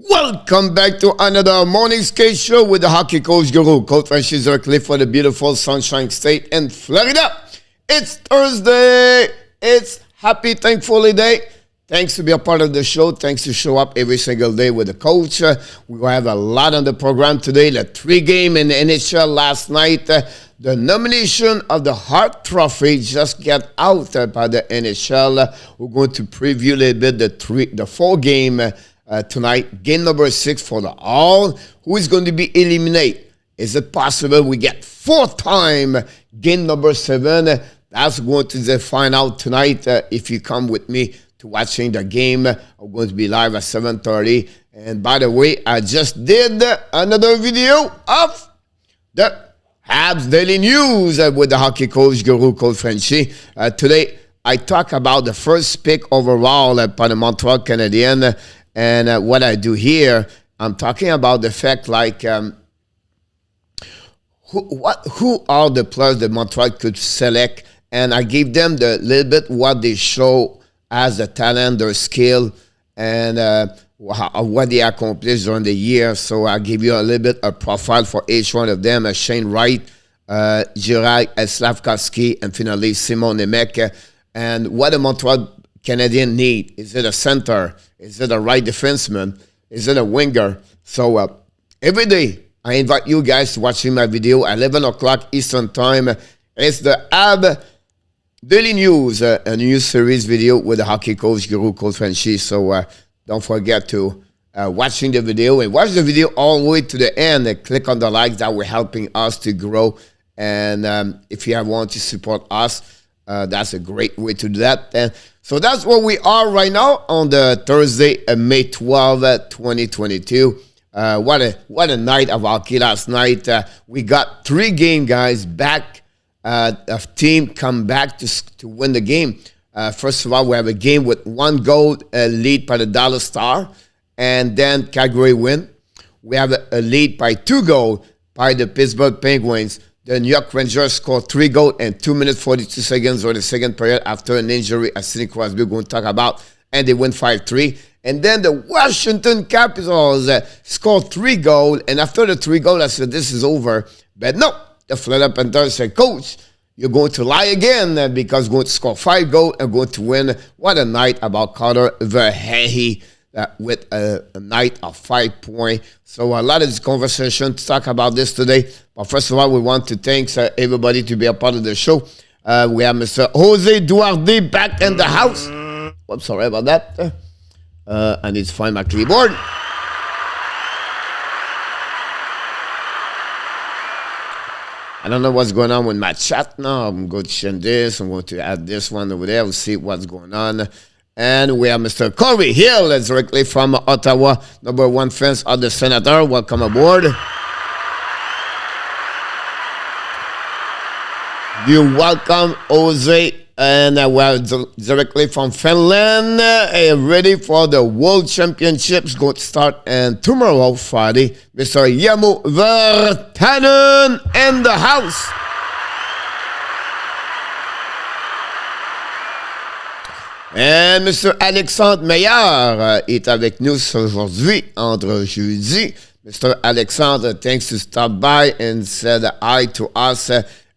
Welcome back to another morning skate show with the hockey coach guru, Coach Frenchy directly for the beautiful Sunshine State in Florida. It's Thursday. It's Happy Thankfully Day. Thanks to be a part of the show. Thanks to show up every single day with the coach. We will have a lot on the program today. The 3-game in the NHL last night. The nomination of the Hart Trophy just got out by the NHL. We're going to preview a little bit the 4-game tonight. Game number 6 for the All. Who is going to be eliminated? Is it possible we get 4th-time game number 7? That's going to find out tonight if you come with me to watching the game. I'm going to be live at 7:30. And by the way, I just did another video of the Habs Daily News with the hockey coach guru, Coach Frenchy. Today, I talk about the first pick overall by the Montreal Canadiens. And what I do here, I'm talking about the fact like who are the players that Montreal could select, and I give them the little bit what they show as the talent, their skill, and what they accomplished during the year. So I give you a little bit of profile for each one of them: Shane Wright, Juraj Slavkovsky, and finally Simon Nemec. And what the Montreal Canadiens need: is it a center? Is it a right defenseman? Is it a winger? So every day I invite you guys to watching my video at 11 o'clock Eastern Time. It's the Habs Daily News, a news series video with the hockey coach guru, Coach Frenchy. So don't forget to watching the video and watch the video all the way to the end and click on the likes. That will helping us to grow. And if you want to support us, that's a great way to do that. And so that's where we are right now on the Thursday, May 12, 2022. What a night of hockey last night. We got 3 games, guys, back. A team come back to win the game. First of all, we have a game with 1 goal lead by the Dallas Stars, and then Calgary win. We have a lead by 2 goals by the Pittsburgh Penguins. The New York Rangers scored 3 goals in 2 minutes 42 seconds or the second period after an injury, as Sidney Crosby we're going to talk about, and they win 5-3. And then the Washington Capitals scored 3 goals, and after the 3 goals, I said, this is over. But no, the Florida Panthers said, Coach, you're going to lie again because you're going to score 5 goals and going to win. What a night about Carter Verhey with a night of 5 points. So a lot of this conversation to talk about this today. But first of all, we want to thank everybody to be a part of the show. We have Mr. Jose Duarte back in the house. I'm sorry about that. I need to find my keyboard. I don't know what's going on with my chat now. I'm going to change this. I'm going to add this one over there. We'll see what's going on. And we have Mr. Corey Hill, directly from Ottawa, number 1 fans of the Senator. Welcome aboard. You're welcome, Jose. And we're directly from Finland, ready for the World Championships. Going to start tomorrow, Friday. Mr. Yamo Vertanen in the house. Et Mr. Alexandre Meilleur est avec nous aujourd'hui, entre jeudi. Mr. Alexandre, thanks to stop by and said hi to us.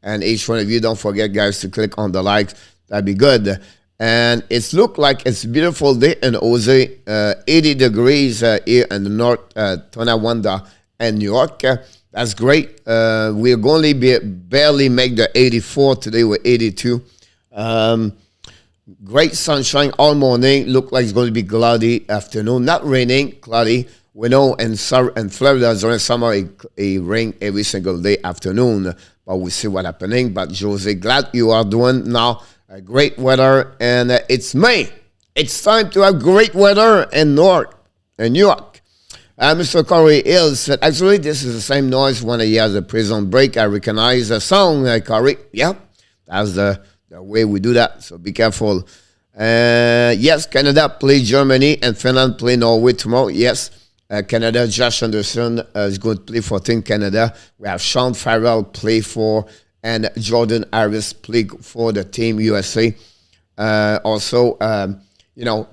And each one of you, don't forget, guys, to click on the likes. That'd be good. And it's looked like it's a beautiful day in Jose. 80 degrees here in the north, Tonawanda and New York. That's great. We're going to barely make the 84 today. We're 82. Great sunshine all morning. Look like it's going to be cloudy afternoon. Not raining, cloudy. We know in Florida during summer it rain every single day afternoon. But we'll see what's happening. But Jose, glad you are doing now great weather. And it's May. It's time to have great weather in New York. Mr. Corey Hill said, actually, this is the same noise when he has a prison break. I recognize the song, Corey. Yeah, that's the way we do that, so be careful. Yes, Canada play Germany and Finland play Norway tomorrow. Yes, Canada, Josh Anderson is going to play for Team Canada. We have Sean Farrell play for, and Jordan Harris play for the Team USA. Also,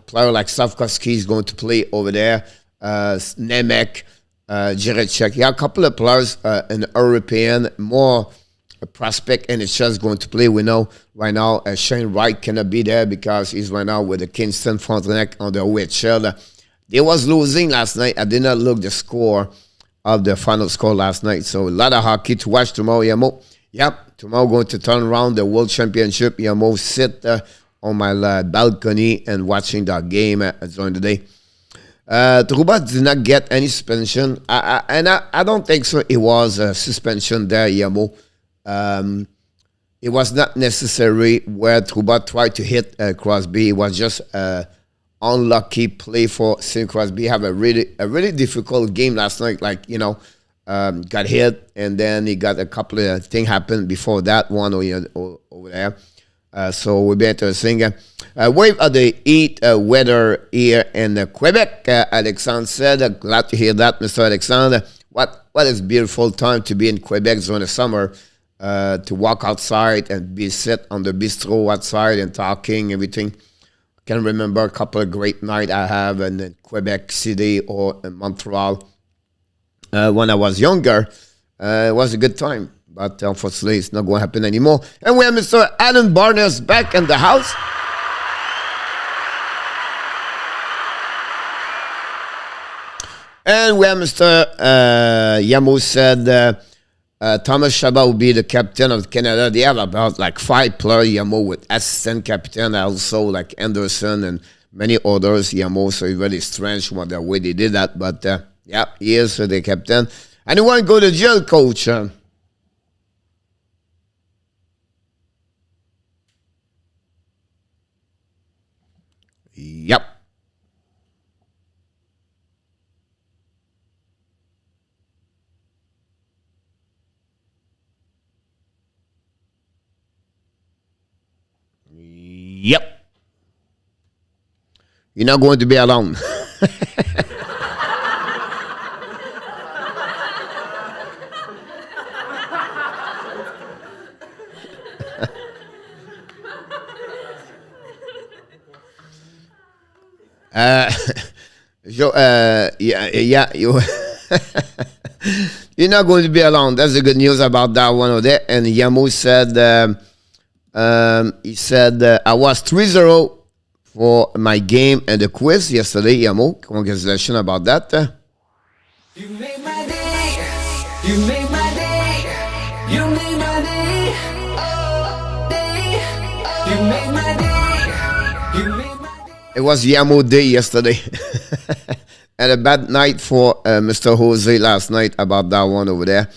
player like Slavkovsky is going to play over there. Nemec, Jirecek. You have a couple of players in the European, more a prospect NHL is going to play. We know right now Shane Wright cannot be there because he's right now with the Kingston Frontenac on the OHL. They was losing last night. I did not look the score of the final score last night. So a lot of hockey to watch tomorrow, Yamo. Yep, tomorrow going to turn around the World Championship. Yamo sit on my balcony and watching that game during the day. Trouba did not get any suspension. I don't think so. It was a suspension there, Yamo. It was not necessary where Trouba tried to hit Crosby. It was just unlucky play for Sidney Crosby. Have a really difficult game last night. Like, got hit, and then he got a couple of things happen before that one over there. So we'll be interesting. Wave of the heat weather here in Quebec. Alexandre said, glad to hear that, Mr. Alexandre. What is beautiful time to be in Quebec during the summer. To walk outside and be sit on the bistro outside and talking, everything. I can remember a couple of great nights I have in Quebec City or in Montreal. When I was younger, it was a good time. But unfortunately, it's not going to happen anymore. And we have Mr. Alan Barnes back in the house. And we have Mr. Yamo said... Thomas Chabot will be the captain of Canada. They have about like 5 players, Yamo, with assistant captain, also like Anderson and many others, Yamo. So it's really strange what the way they did that. But yeah, he is the captain. And you want to go to jail, coach? Yep. Yep. You're not going to be alone. You're not going to be alone. That's the good news about that one over there. And Yamu said... he said, I was 3-0 for my game and the quiz yesterday, Yamo. Congratulations about that. You made my day. You made my day. You made my day. Oh, day. You made my day. You made my day. It was Yamo Day yesterday. And a bad night for Mr. Jose last night about that one over there.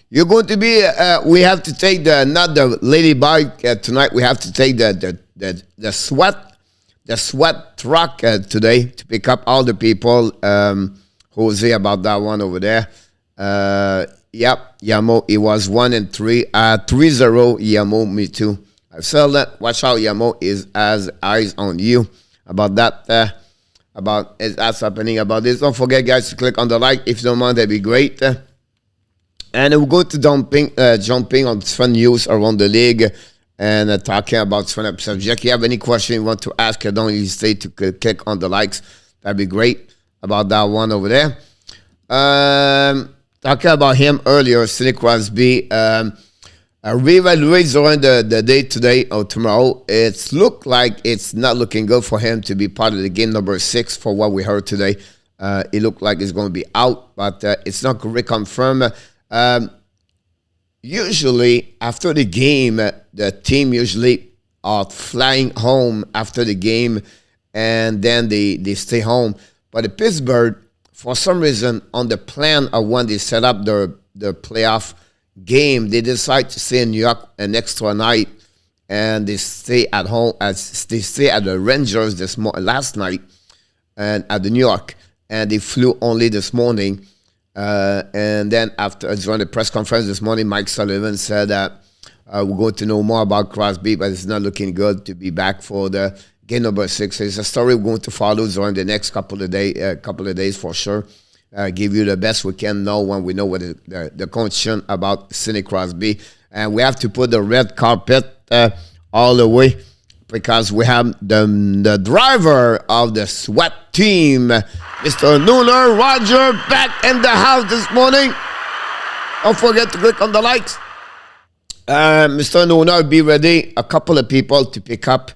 You're going to be, we have to take not the lady bike tonight, we have to take the SWAT truck today to pick up all the people, Jose, about that one over there. Yep, Yamo, it was 1-3, 3-0, Yamo, me too. I said that, watch out, Yamo has eyes on you about that, about that's happening about this. Don't forget, guys, to click on the like. If you don't mind, that'd be great. And we'll go to jumping on fun news around the league and talking about fun subject. If you have any question you want to ask, don't hesitate to click on the likes. That'd be great about that one over there. Talking about him earlier, Sidney Crosby. Reevaluate during the day today or tomorrow. It's look like it's not looking good for him to be part of the game number 6 for what we heard today. It looked like it's going to be out, but it's not reconfirmed. Usually after the game, the team usually are flying home after the game and then they stay home. But the Pittsburgh, for some reason, on the plan of when they set up the playoff game, they decide to stay in New York an extra night and they stay at home as they stay at the Rangers last night and at the New York, and they flew only this morning. And then after during the press conference this morning, Mike Sullivan said that we're going to know more about Crosby, but it's not looking good to be back for the game number 6. It's a story we're going to follow during the next couple of days for sure. Give you the best we can know when we know what the condition about Sidney Crosby. And we have to put the red carpet all the way because we have the driver of the SWAT team, Mr. Nooner Roger, back in the house this morning. Don't forget to click on the likes. Mr. Nooner, be ready. A couple of people to pick up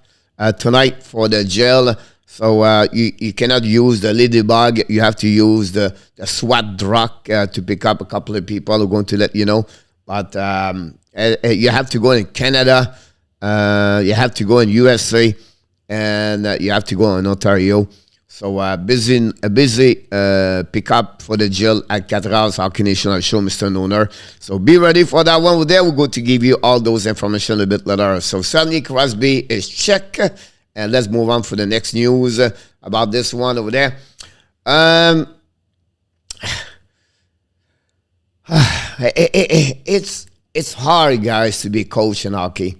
tonight for the jail. So you cannot use the ladybug. You have to use the SWAT rock to pick up a couple of people. We're going to let you know. But you have to go in Canada. You have to go in USA. And you have to go in Ontario. So busy pickup for the jail at GATORS-ROCK National Show, Mr. Nooner. So be ready for that one. There we're going to give you all those information a bit later. So Sidney Crosby is check. And let's move on for the next news about this one over there. It's hard, guys, to be coach in hockey.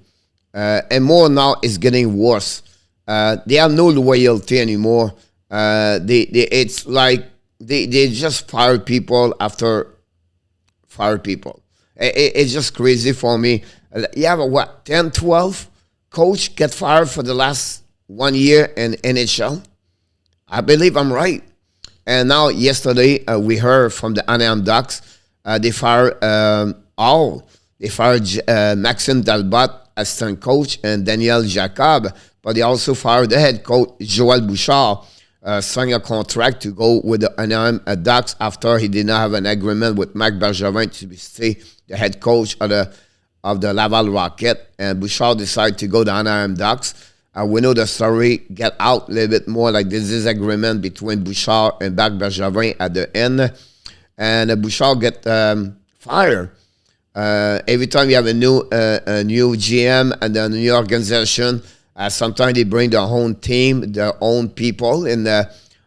And more now, it's getting worse. They have no loyalty anymore. It's like they just fire people after fire people. It's just crazy for me. You have a, 10, 12 coach get fired for the last 1 year in NHL? I believe I'm right. And now yesterday we heard from the LANHAM Ducks, they fired all. They fired Maxime Talbot, assistant coach, and Daniel Jacob. But they also fired the head coach, Joël Bouchard, signed a contract to go with the LANHAM Ducks after he did not have an agreement with Marc Bergevin to stay the head coach of the Laval Rocket. And Bouchard decided to go to LANHAM Ducks. We know the story get out a little bit more, like this disagreement between Bouchard and Marc Bergevin at the end. And Bouchard get fired. Every time you have a new GM and a new organization, sometimes they bring their own team, their own people. And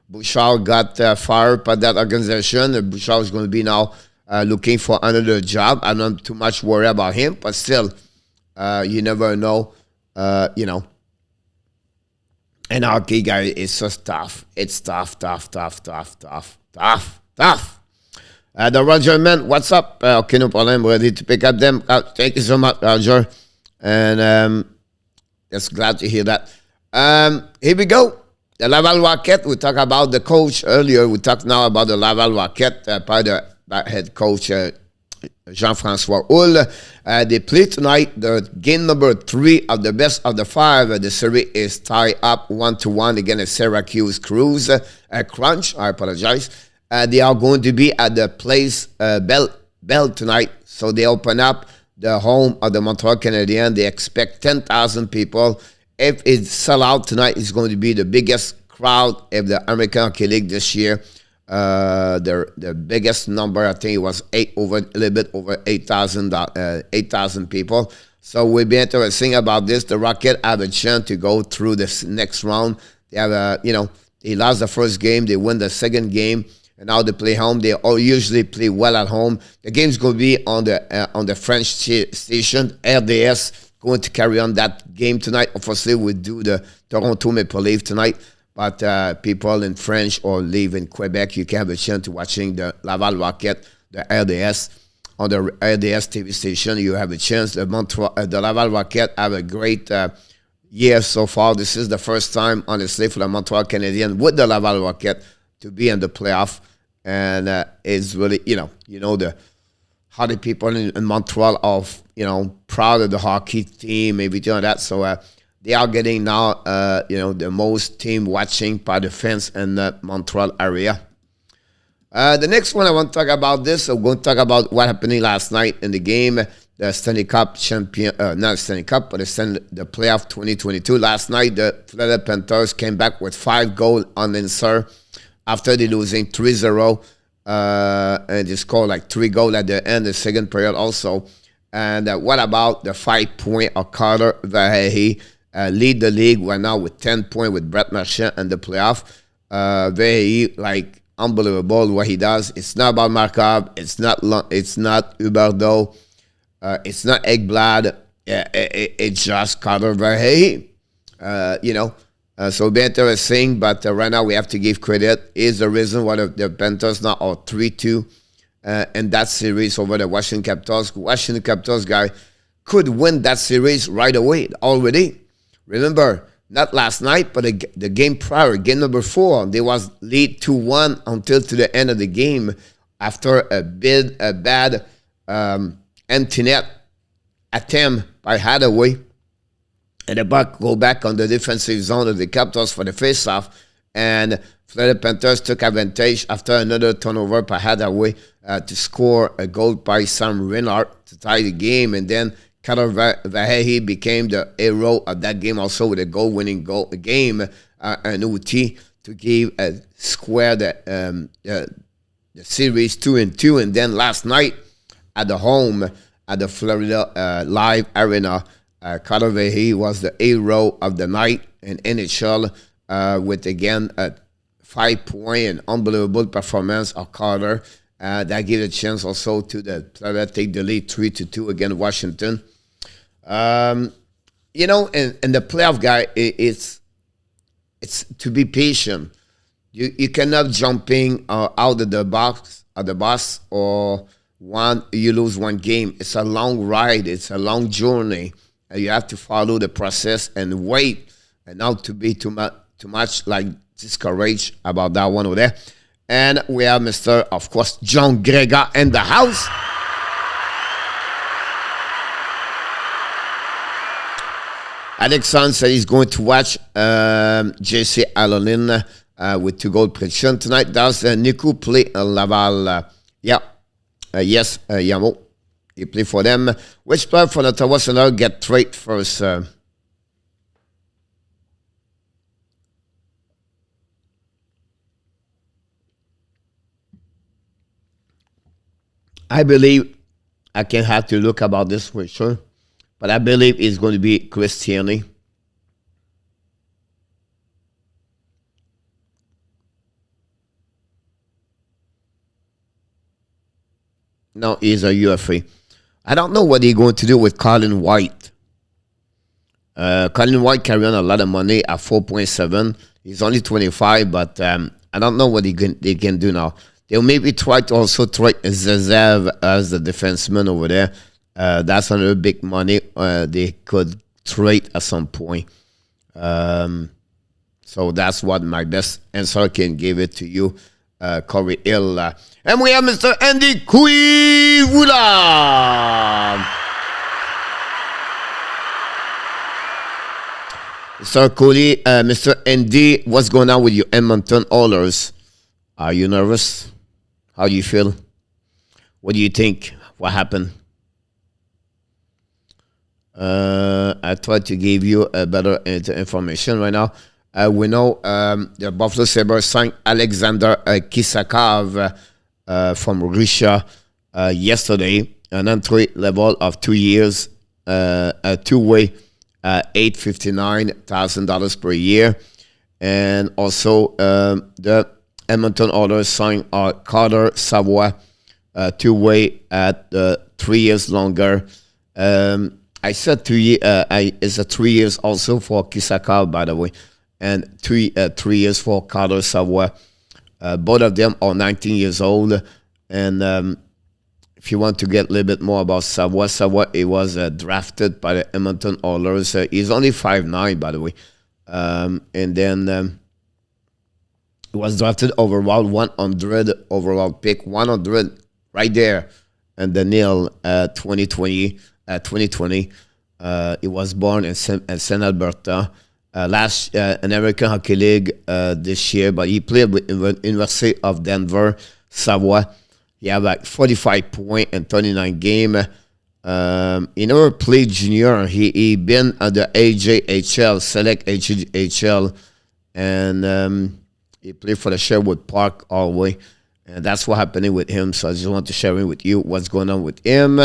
Bouchard got fired by that organization. Bouchard is going to be now looking for another job. I'm not too much worried about him, but still, you never know, you know. And hockey, guys, it's just tough. It's tough. The Roger man, what's up? Okay, no problem. Ready to pick up them. Thank you so much, Roger. And just glad to hear that. Here we go. The Laval Rocket. We talked about the coach earlier. We talk now about the Laval Rocket by the head coach, Jean-François Houle. They play tonight the game number 3 of the best of the 5. The series is tied up 1-1 against Syracuse Crunch. I apologize. They are going to be at the Place Bell tonight. So they open up the home of the Montreal Canadiens. They expect 10,000 people. If it's sell out tonight, it's going to be the biggest crowd of the American Hockey League this year. The biggest number, I think it was a little bit over 8,000 people. So we'll be interesting about this. The Rocket have a chance to go through this next round. They have they lost the first game, they win the second game, and now they play home. They all usually play well at home. The game's going to be on the French station, RDS, going to carry on that game tonight. Obviously, we'll do the Toronto Maple Leaf tonight. But people in French or live in Quebec, you can have a chance to watching the Laval Rocket, the RDS, on the RDS TV station. You have a chance. The Laval Rocket have a great year so far. This is the first time, honestly, for the Montreal Canadiens with the Laval Rocket to be in the playoff. And it's really, how the people in Montreal are, proud of the hockey team, everything like that. So, they are getting now, the most team watching by the fans in the Montreal area. The next one I want to talk about this. I'm going to talk about what happened last night in the game, the Stanley Cup champion, not Stanley Cup, but the playoff 2022. Last night, the Florida Panthers came back with 5 goals unanswered after they losing 3-0. And they scored like 3 goals at the end of the second period also. And what about the 5-point of Carter Verhey? Lead the league right now with 10 points with Brett Marchand in the playoff. Very unbelievable what he does. It's not about Markov. It's not Huberdeau. It's not Ekblad. It's just Carter Verhey. So be interesting. But right now we have to give credit. Is the reason why the Panthers now are 3-2 in that series over the Washington Capitals. Washington Capitals guy could win that series right away already. Remember, not last night, but the game prior, game number 4, they was lead 2-1 until to the end of the game after a bad empty net attempt by Hathaway. And the Buck go back on the defensive zone of the Capitals for the face-off. And Florida Panthers took advantage after another turnover by Hathaway to score a goal by Sam Reinhart to tie the game. And then Carter Verhaeghe became the hero of that game also with a goal-winning game, an OT to give a square the series 2-2. And then last night at the home at the Florida Live Arena, Carter Verhaeghe was the hero of the night in NHL with, again, a 5-point and unbelievable performance of Carter. That gave a chance also to the Florida take the lead 3-2 against Washington. You know, and the playoff guy, it's to be patient. You cannot jumping out of the box of the bus or you lose one game. It's a long ride. It's a long journey. And you have to follow the process and wait, and not to be too much like discouraged about that one over there. And we have Mr. of course John Gregor in the house. Alexandre said he's going to watch JC Alonin with 2 goal prediction tonight. Does Nico play Laval? Yeah. Yes, Yamo. He play for them. Which player for the Ottawa Senators get traded first? I believe I can have to look about this for sure, but I believe it's going to be Christiani. No, he's a UFA. I don't know what he's going to do with Colin White. Colin White carry on a lot of money at 4.7. He's only 25, but I don't know what they can do now. They'll maybe try to also trade Zazev as the defenseman over there. That's another big money they could trade at some point. So that's what my best answer can give it to you, Corey Hill. And we have Mr. Andy Kuivula. Mr. Cooley, Mr. Andy, what's going on with your Edmonton Oilers? Are you nervous? How do you feel? What do you think? What happened? I tried to give you a better information right now. We know the Buffalo Sabres signed Alexander Kisakov from Russia yesterday, an entry level of 2 years, a two-way, $859,000 per year. And also the Edmonton Oilers signed Carter Savoie, two-way at 3 years longer. I said 2 years. It's a 3 years also for Kisakov, by the way, and 3 years for Carter Savoie. Both of them are 19 years old. And if you want to get a little bit more about Savoie, he was drafted by the Edmonton Oilers. He's only 5'9", by the way. And then he was drafted overall 100 overall pick, 100 right there, and the nil 2020. He was born in St. Alberta. Last American Hockey League this year, but he played with University of Denver, Savoie. He had like 45 points in 39 games. He never played junior. He been at the AJHL, Select AJHL, and he played for the Sherwood Park all the way. And that's what happening with him. So I just want to share with you what's going on with him.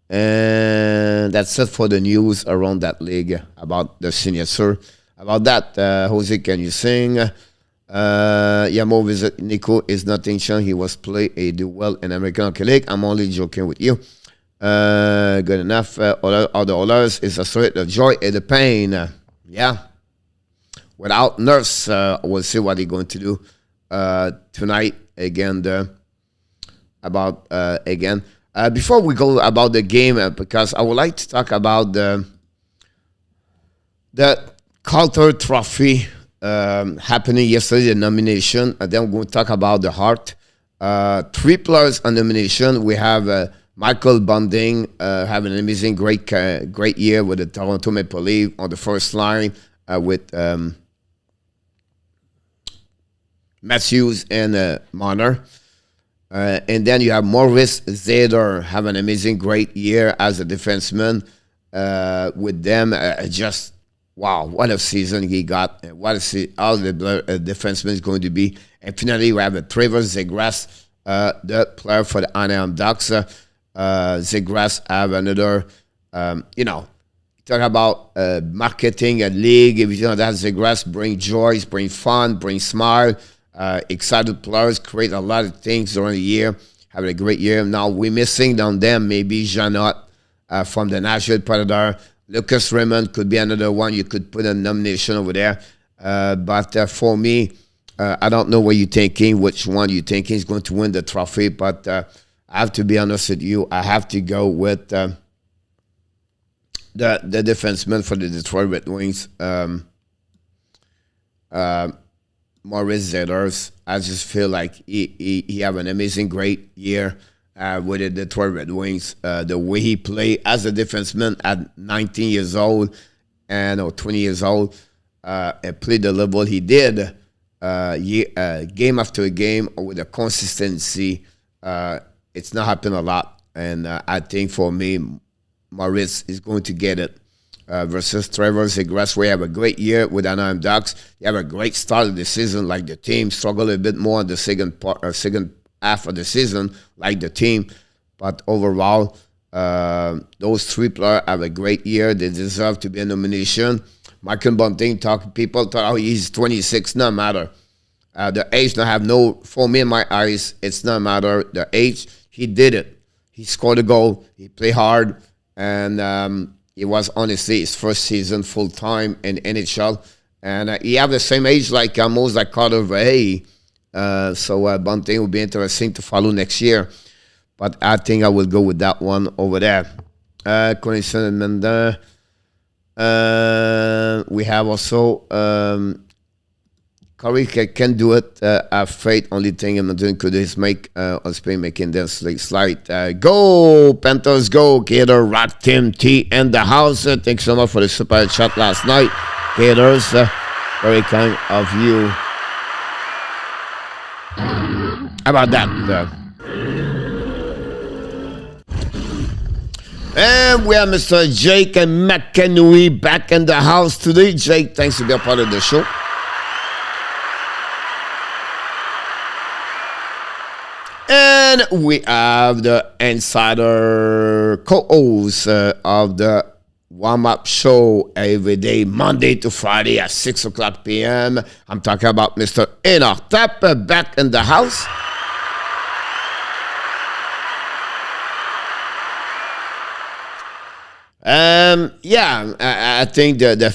And that's it for the news around that league about the signature. About that, Jose, can you sing? Yamo visit Nico is nothing shown. He was play. He do well in American Hockey League. I'm only joking with you. Good enough. Other Oilers is a story of joy and the pain. Yeah. Without Nurse, we'll see what he's going to do tonight again. Before we go about the game, because I would like to talk about the CALDER Trophy happening yesterday, the nomination. And then we're going to talk about the heart. 3 players on nomination. We have Michael Bunting having an amazing, great year with the Toronto Maple Leafs on the first line with Matthews and Marner. And then you have Moritz Seider have an amazing, great year as a defenseman with them. Just, wow, what a season he got. What a all the defenseman is going to be. And finally, we have Trevor Zegras, the player for the Anaheim Ducks. Zegras have another, talk about marketing a league. If you know that, Zegras bring joy, bring fun, bring smile. Excited players, create a lot of things during the year, having a great year. Now we're missing on them maybe Janot from the Nashville Predator. Lucas Raymond could be another one. You could put a nomination over there. But for me, I don't know what you're thinking, which one you're thinking is going to win the trophy. But I have to be honest with you. I have to go with the defenseman for the Detroit Red Wings. Moritz Seider. I just feel like he have an amazing, great year with the Detroit Red Wings. The way he played as a defenseman at 19 years old or 20 years old, and played the level he did game after game with a consistency. It's not happening a lot. And I think for me, Moritz is going to get it. Versus Trevor Zegras. We have a great year with Anaheim Ducks. They have a great start of the season, like the team. Struggle a bit more in the second half of the season, like the team. But overall, those 3 players have a great year. They deserve to be a nomination. Michael Bunting, people thought, oh, he's 26. No matter. The age don't have no, for me in my eyes, it's not matter. The age, he did it. He scored a goal. He played hard. And it was honestly his first season full-time in NHL. And he have the same age like almost like Carter Verhey. So Bunting will be interesting to follow next year. But I think I will go with that one over there. We have also Corey can do it. Have faith. Only thing I'm not doing could is make Spain making them slide. Go Panthers, go GATORS-ROCK, Tim T in the house. Thanks so much for the super chat last night. GATORS, very kind of you. How about that? And we have Mr. Jake McKenwy back in the house today. Jake, thanks for being a part of the show. And we have the insider co-host of the warm-up show every day, Monday to Friday at 6 o'clock p.m. I'm talking about Mr. ENORTAP back in the house. I think the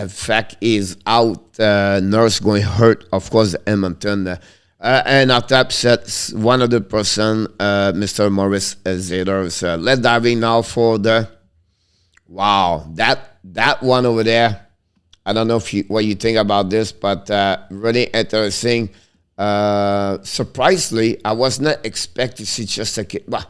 fact is out. Nurse going hurt, of course, Edmonton. And ENORTAP said 100%, Mr. Moritz Seider. Let's dive in now for the that one over there. I don't know what you think about this, but really interesting. Surprisingly, I was not expecting to see just a kid. Well,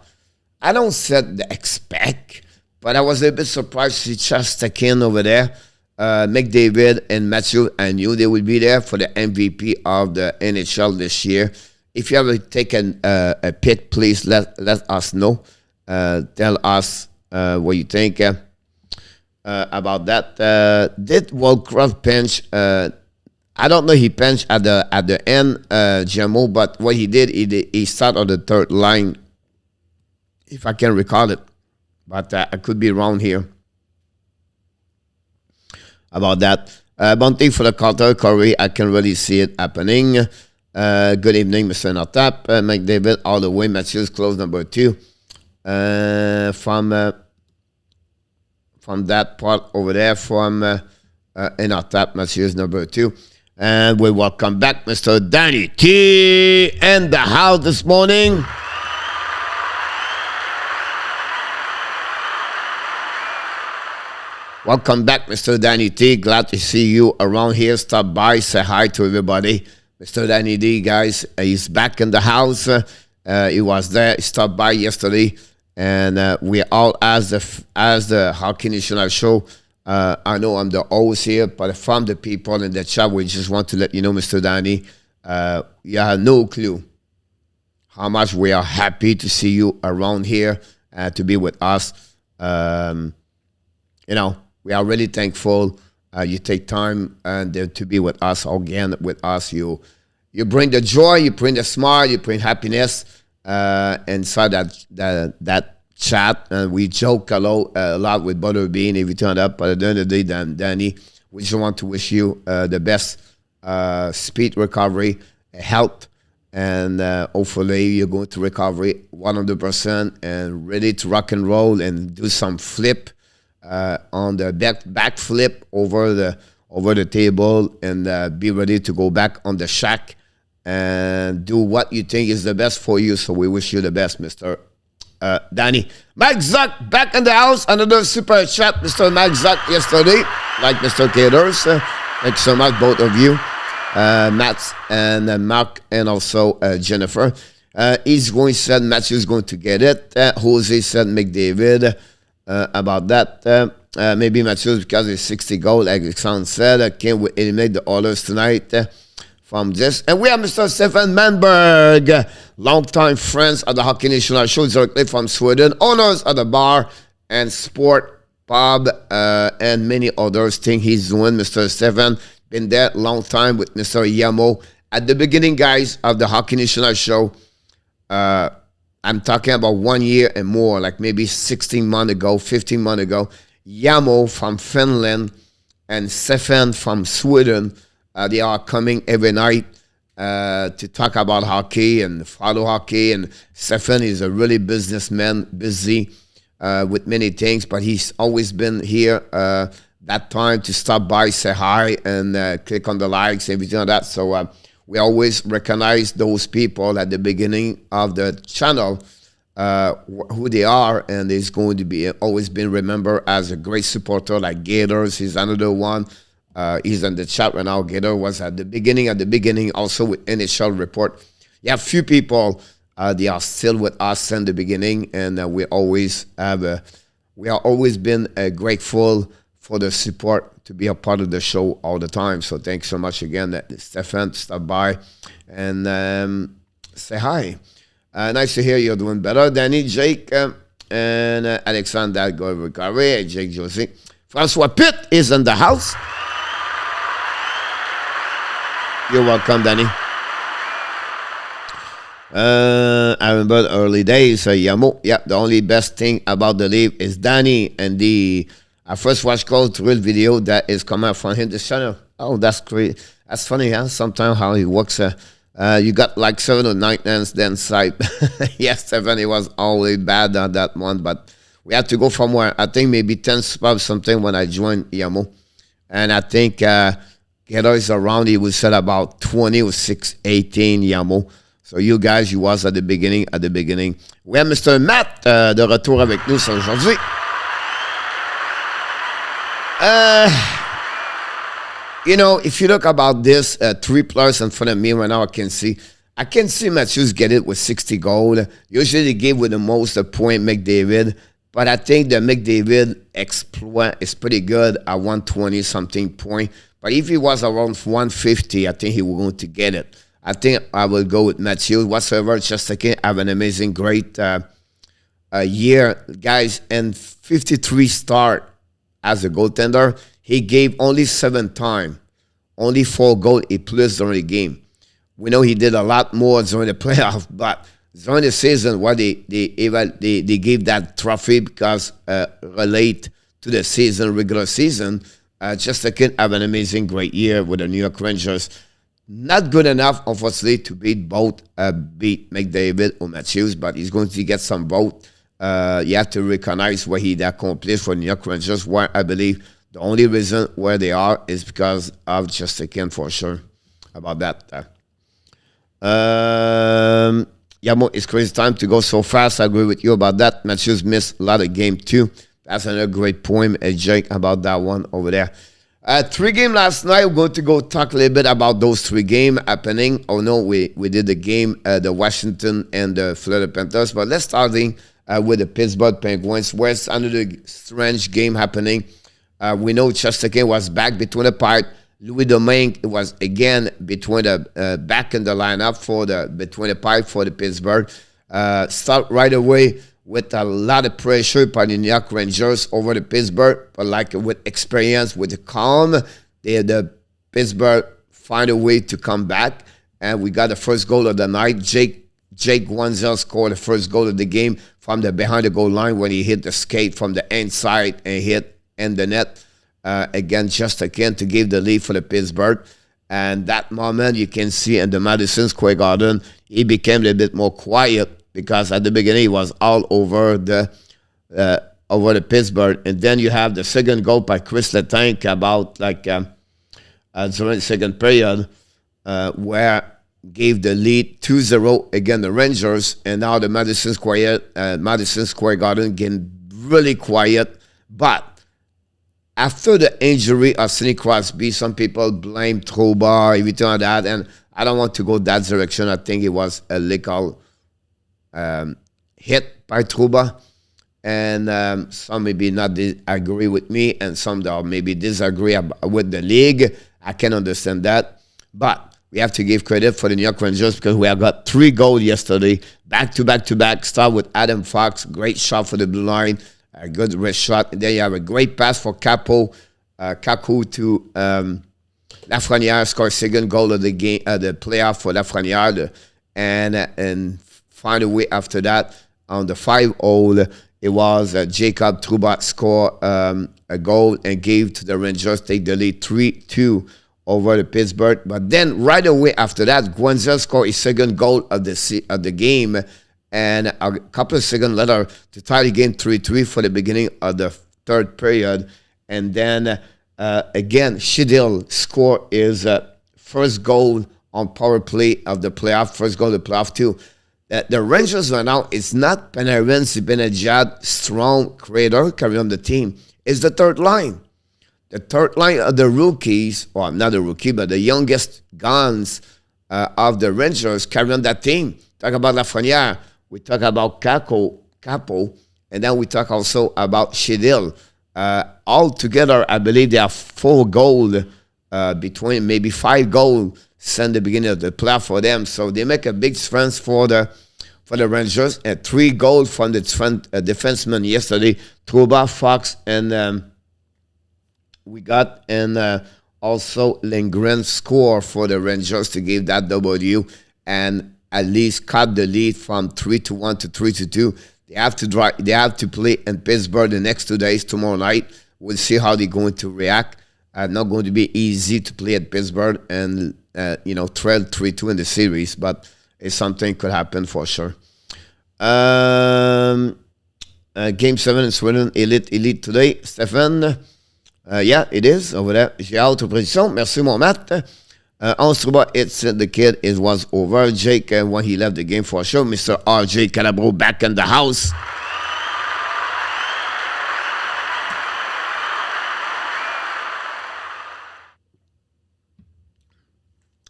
I don't said the expect, but I was a bit surprised to see just a kid over there. Mcdavis and Matthew, I knew they would be there for the MVP of the NHL this year. If you ever taken a pick, please let us know. Tell us what you think about that. Did Wallcroft pinch? I don't know. He pinched at the end, Jamo, but what he did, he started on the third line, if I can recall it. But I could be wrong here about that. Bunting for the Carter, Corey, I can really see it happening. Good evening, Mr. ENORTAP. Mcdavis all the way. Matthews close number 2. From that part over there, from ENORTAP, Matthews number 2. And we welcome back Mr. Danny T in the house this morning. Welcome back, Mr. Danny T. Glad to see you around here. Stop by, say hi to everybody. Mr. Danny D, guys, he's back in the house. He was there. He stopped by yesterday, and we all as the Hockey National Show. I know I'm the host here, but from the people in the chat, we just want to let you know, Mr. Danny, you have no clue how much we are happy to see you around here to be with us. You know, we are really thankful you take time and to be with us again. With us, you bring the joy, you bring the smile, you bring happiness inside that chat, and we joke a lot with Butterbean if you turn up. But at the end of the day, Danny, we just want to wish you the best speed recovery, health, and hopefully you're going to recovery 100% and ready to rock and roll and do some flip on the back flip over the table, and be ready to go back on the shack and do what you think is the best for you. So we wish you the best, Mr. Danny. Mike Zuck back in the house. Another super chat, Mr. Mike Zuck yesterday, like Mr. Gators. Thanks so much, both of you. Matt and Mark, and also Jennifer. He's going, said Matthew's going to get it. Jose said McDavid about that. Maybe Matthews because it's 60 goal, like Alexandre said. Can we eliminate the others tonight from this? And we have Mr. Stefan Manberg, longtime friends of the Hockey National Show, directly from Sweden, owners of the bar and sport pub, and many others things he's doing. Mr. Stefan been there long time with Mr. Yamo. At the beginning, guys, of the Hockey National Show, I'm talking about 1 year and more, like maybe 16 months ago, 15 months ago, Yamo from Finland and Stefan from Sweden, they are coming every night to talk about hockey and follow hockey. And Stefan is a really businessman, busy with many things, but he's always been here that time to stop by, say hi, and click on the likes, everything like that. So we always recognize those people at the beginning of the channel, who they are, and is going to be always been remembered as a great supporter. Like Gators, he's another one. He's in the chat right now. Gator was at the beginning, also with NHL Report. You have few people, they are still with us in the beginning, and we always have we are always been grateful for the support to be a part of the show all the time. So thanks so much again, Stefan, to stop by and say hi. Nice to hear you're doing better. Danny, Jake, and Alexandre, go recovery. Jake, Josie. Francois Pitt is in the house. You're welcome, Danny. I remember the early days. Yamo, yeah, the only best thing about the league is Danny, and I first watched Cold Thrill video that is coming from him this channel. Oh, that's great. That's funny, huh? Sometimes how he works. You got like 7 or 9 ends then side. Yes, Stephen, it was always bad on that one, but we had to go from where I think maybe 10 spots something when I joined Yamo. And I think Gators around, he was at about 20 or 18 Yamo. So you guys, you was at the beginning. We have Mr. Matt de retour avec nous aujourd'hui. You know, if you look about this 3 players in front of me right now, I can see Matthews get it with 60 goals. Usually they give with the most point McDavid, but I think the McDavid exploit is pretty good at 120 something point. But if he was around 150, I think he was going to get it. I think I will go with Matthews. Whatsoever, just again, have an amazing, great year, guys, and 53 start as a goaltender. He gave only 7 times, only 4 goals he plus during the game. We know he did a lot more during the playoff, but during the season, why they gave that trophy because relate to the season, regular season. Just again, have an amazing, great year with the New York Rangers. Not good enough, unfortunately, to beat McDavid or Matthews, but he's going to get some vote. You have to recognize what he accomplished for New York Rangers, where I believe the only reason where they are is because of just again for sure about that. Yamo, it's crazy time to go so fast. I agree with you about that. Matthews missed a lot of game too. That's another great poem, Jake, about that one over there. 3 games last night. We're going to go talk a little bit about those 3 games happening. Oh, no, we did the game, the Washington and the Florida Panthers. But let's start with the Pittsburgh Penguins, where it's another strange game happening. We know Chesterkin was back between the pipe. Louis Domingue was again between the back in the lineup for between the pipe for the Pittsburgh. Start right away with a lot of pressure by the New York Rangers over the Pittsburgh, but like with experience, with the calm, the Pittsburgh find a way to come back, and we got the first goal of the night. Jake Guenzel scored the first goal of the game from the behind the goal line when he hit the skate from the inside and hit in the net. Again, just again to give the lead for the Pittsburgh. And that moment, you can see in the Madison Square Garden, he became a little bit more quiet because at the beginning, he was all over the Pittsburgh. And then you have the second goal by Chris Letang about like during the second period where gave the lead 2-0 against the Rangers. And now the Madison Square Garden getting really quiet. But after the injury of Sidney Crosby, some people blame Trouba, everything like that, and I don't want to go that direction. I think it was a legal hit by Trouba, and some maybe not agree with me, and some that maybe disagree with the league. I can understand that, but we have to give credit for the New York Rangers because we have got 3 goals yesterday, back to back. Start with Adam Fox, great shot for the blue line. A good wrist shot. And then you have a great pass for Kaku to Lafrenière, scored second goal of the game, the playoff for Lafrenière, and find a way after that on the 5-0. It was Jacob Trouba score a goal and gave to the Rangers take the lead 3-2 over the Pittsburgh. But then right away after that, Guenzel scored his second goal of the game. And a couple of seconds later to tie the game 3-3 for the beginning of the third period. And then again, Shedil scored his first goal on power play of the playoff, first goal of the playoff too. The Rangers right now, it's not Panarin, Zibanejad, strong creator carrying on the team. It's the third line. The third line of the rookies, or not the rookie, but the youngest guns of the Rangers carrying on that team. Talk about Lafrenière. We talk about Capo, and then we talk also about Shedil. All together, I believe they have 4 goals between maybe 5 goals since the beginning of the playoff for them. So they make a big difference for the Rangers. And 3 goals from the defensemen yesterday, Trouba, Fox, and we got also Lindgren score for the Rangers to give that W and at least cut the lead from 3-1 to 3-2. They have to play in Pittsburgh the next 2 days, tomorrow night. We'll see how they're going to react. Not going to be easy to play at Pittsburgh and trail 3-2 in the series, but it's something could happen for sure. Game 7 in Sweden, elite today. Stefan, yeah, it is over there. J'ai hâte aux prédictions. Merci, mon Matt. On Struba, it's the kid. It was over. Jake, when he left the game for sure. Mr. R.J. Calabro back in the house.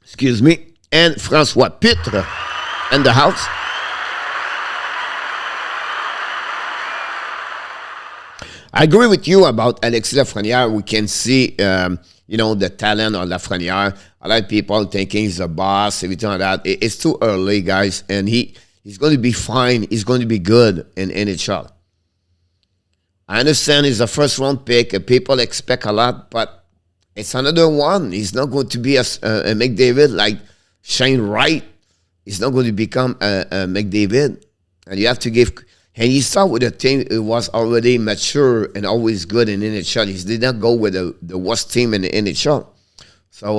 Excuse me. And François Pitre in the house. I agree with you about Alexis Lafrenière. We can see, the talent of Lafrenière. A lot of people thinking he's a boss, everything like that. It's too early, guys, and he's going to be fine. He's going to be good in NHL. I understand he's a first-round pick, and people expect a lot, but it's another one. He's not going to be a McDavid like Shane Wright. He's not going to become a McDavid. And you have to give... And he started with a team that was already mature and always good in NHL. He did not go with the worst team in the NHL. So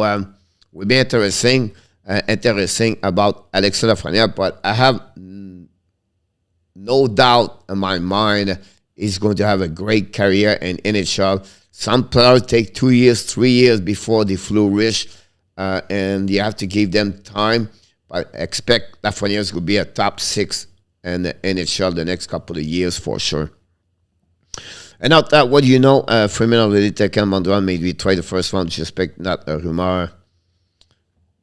will be interesting about Alexis Lafrenière, but I have no doubt in my mind he's going to have a great career in NHL. Some players take 2 years, 3 years before they flourish, and you have to give them time. But expect Lafrenière to be a top 6 in the NHL the next couple of years for sure. And out that, what do you know? Freeman already taken Montreal. Maybe try the first one. Suspect not a rumor.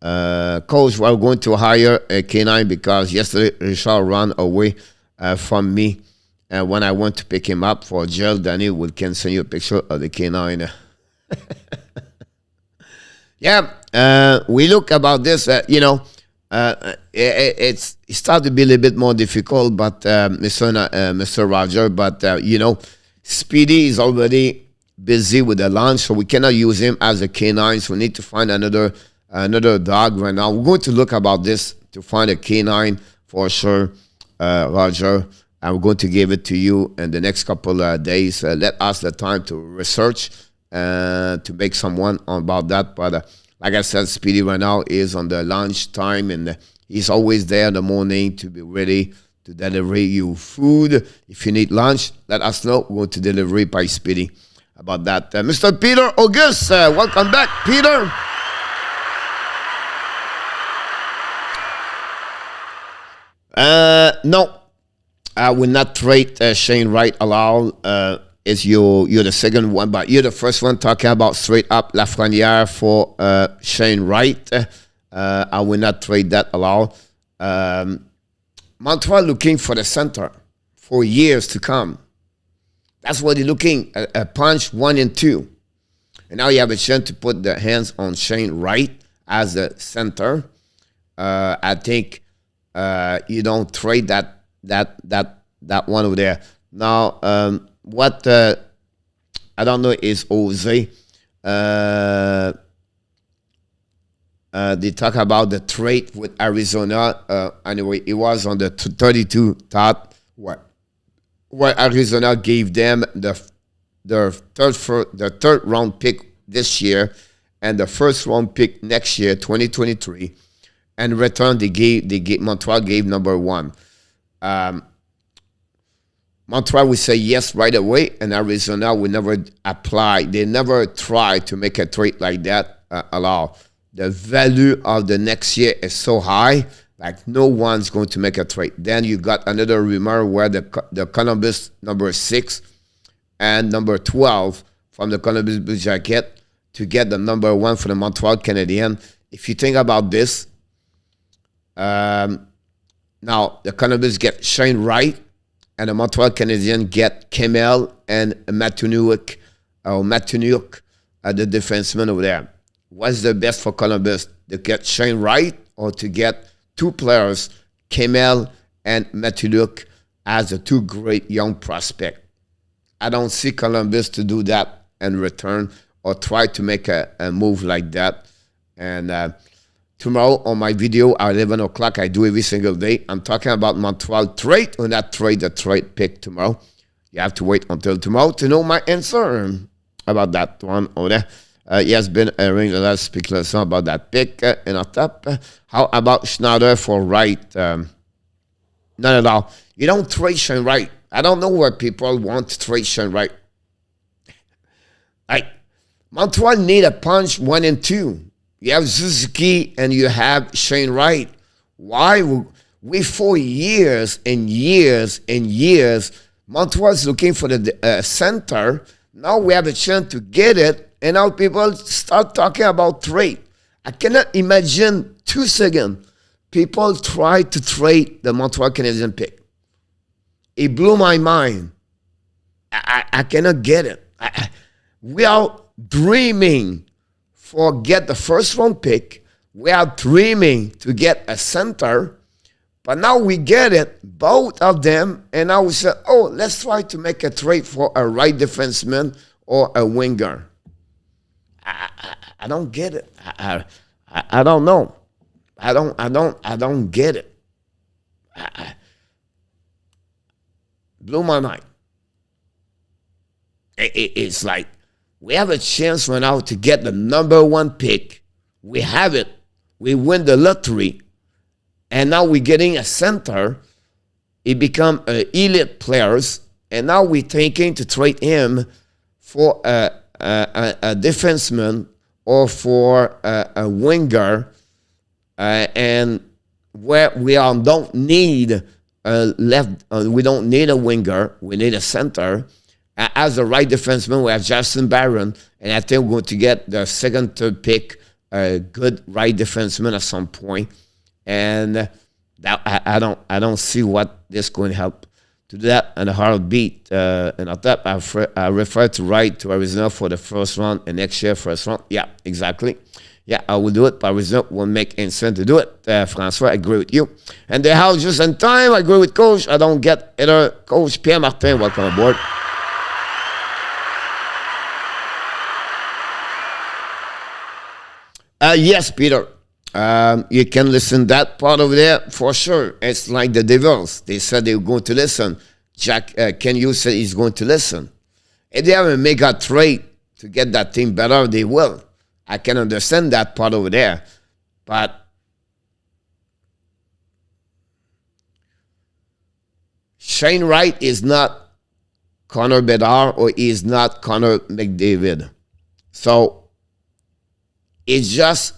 Coach, we're going to hire a canine because yesterday Richard ran away from me. And when I went to pick him up for jail, Danny can send you a picture of the canine. Yeah, we look about this, it started to be a little bit more difficult, but Mr. Roger, but, Speedy is already busy with the launch, so we cannot use him as a canine, so we need to find another dog right now. We're going to look about this to find a canine for sure, Roger. I'm going to give it to you in the next couple of days. Let us the time to research to make someone about that. But like I said, Speedy right now is on the lunch time, and he's always there in the morning to be ready to deliver you food. If you need lunch, let us know. We're going to deliver it by Speedy about that. Mr. Peter August, welcome back, Peter. No. I will not trade Shane Wright allowed. You're the second one, but you're the first one talking about straight up Lafreniere for Shane Wright. I will not trade that allowed. Montreal looking for the center for years to come. That's what they're looking at, a punch 1 and 2. And now you have a chance to put the hands on Shane Wright as the center. I think you don't trade that one over there. Now, what I don't know is Jose. They talk about the trade with Arizona. Anyway, it was on the 32 top where Arizona gave them the third round pick this year and the first round pick next year, 2023. And in return, Montreal gave number 1. Montreal will say yes right away, and Arizona will never apply. They never try to make a trade like that allow. The value of the next year is so high, like no one's going to make a trade. Then you got another rumor where the Columbus number 6 and number 12 from the Columbus Blue Jacket to get the number 1 for the Montreal Canadiens. If you think about this, now the Columbus get Shane Wright, and the Montreal Canadiens get Kemel and Matuniuk, the defenseman over there. What's the best for Columbus? To get Shane Wright or to get 2 players, Kemel and Matuniuk, as the 2 great young prospects? I don't see Columbus to do that in return or try to make a move like that. And tomorrow on my video at 11 o'clock, I do every single day. I'm talking about Montreal trade or not trade, the trade pick tomorrow. You have to wait until tomorrow to know my answer about that one over there. He has been airing a lot of speculation about that pick ENORTAP. How about Schneider for Wright? Not at all. You don't trade Shane Wright. I don't know where people want to trade Shane Wright. Like, Montreal need a punch 1 and 2. You have Suzuki and you have Shane Wright. Why? We for years and years and years, Montreal's looking for the center. Now we have a chance to get it, and now people start talking about trade. I cannot imagine 2 seconds people try to trade the Montreal Canadiens pick. It blew my mind. I cannot get it. We are dreaming for get the first round pick. We are dreaming to get a center, but now we get it, both of them, and now we say, oh, let's try to make a trade for a right defenseman or a winger. I don't get it. I don't know. I don't get it. Blew my mind. It's like, we have a chance right now to get the number 1 pick. We have it. We win the lottery. And now we're getting a center. He become elite players. And now we're thinking to trade him for a defenseman or for a winger. And where we don't need we don't need a winger. We need a center. As the right defenseman, we have Justin Barron, and I think we're going to get the second, third pick, a good right defenseman at some point. And that, I don't see what this is going to help to do that. And a heartbeat, and on top, I refer to right to Arizona for the first round and next year first round. Yeah, exactly. Yeah, I will do it, but Arizona will make any sense to do it. François, I agree with you. And the house just in time, I agree with Coach. I don't get either. Coach Pierre Martin, welcome aboard. Yes, Peter. You can listen that part over there for sure. It's like the Devils. They said they were going to listen. Ken Hughes said he's going to listen. If they have a mega trade to get that team better, they will. I can understand that part over there. But Shane Wright is not Connor Bedard or he is not Connor McDavid. So it's just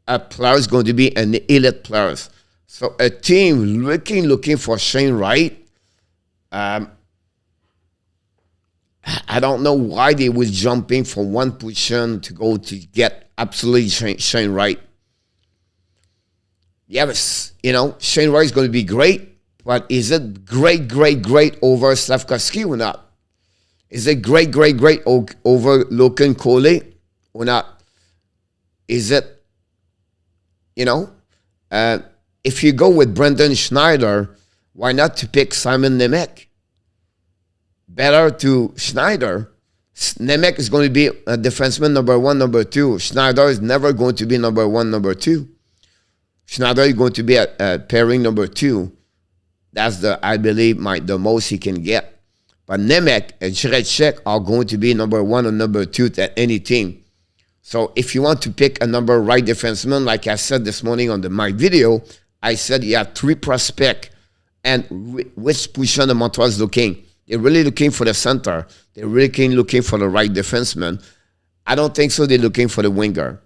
a player is going to be an elite player. So a team looking for Shane Wright, I don't know why they was jumping from one position to go to get absolutely Shane Wright. Yeah, but, Shane Wright is going to be great, but is it great over Slafkovsky or not? Is it great over Logan Coley or not? Is it, if you go with Brendan Schneider, why not to pick Simon Nemec? Better to Schneider. Nemec is going to be a defenseman number 1, number 2. Schneider is never going to be number 1, number 2. Schneider is going to be a pairing number 2. That's I believe, the most he can get. But Nemec and Jureček are going to be number 1 or number 2 at any team. So if you want to pick a number right defenseman, like I said this morning on my video, I said you have 3 prospects and which position the Montreal is looking. They're really looking for the center. They're really looking for the right defenseman. I don't think so. They're looking for the winger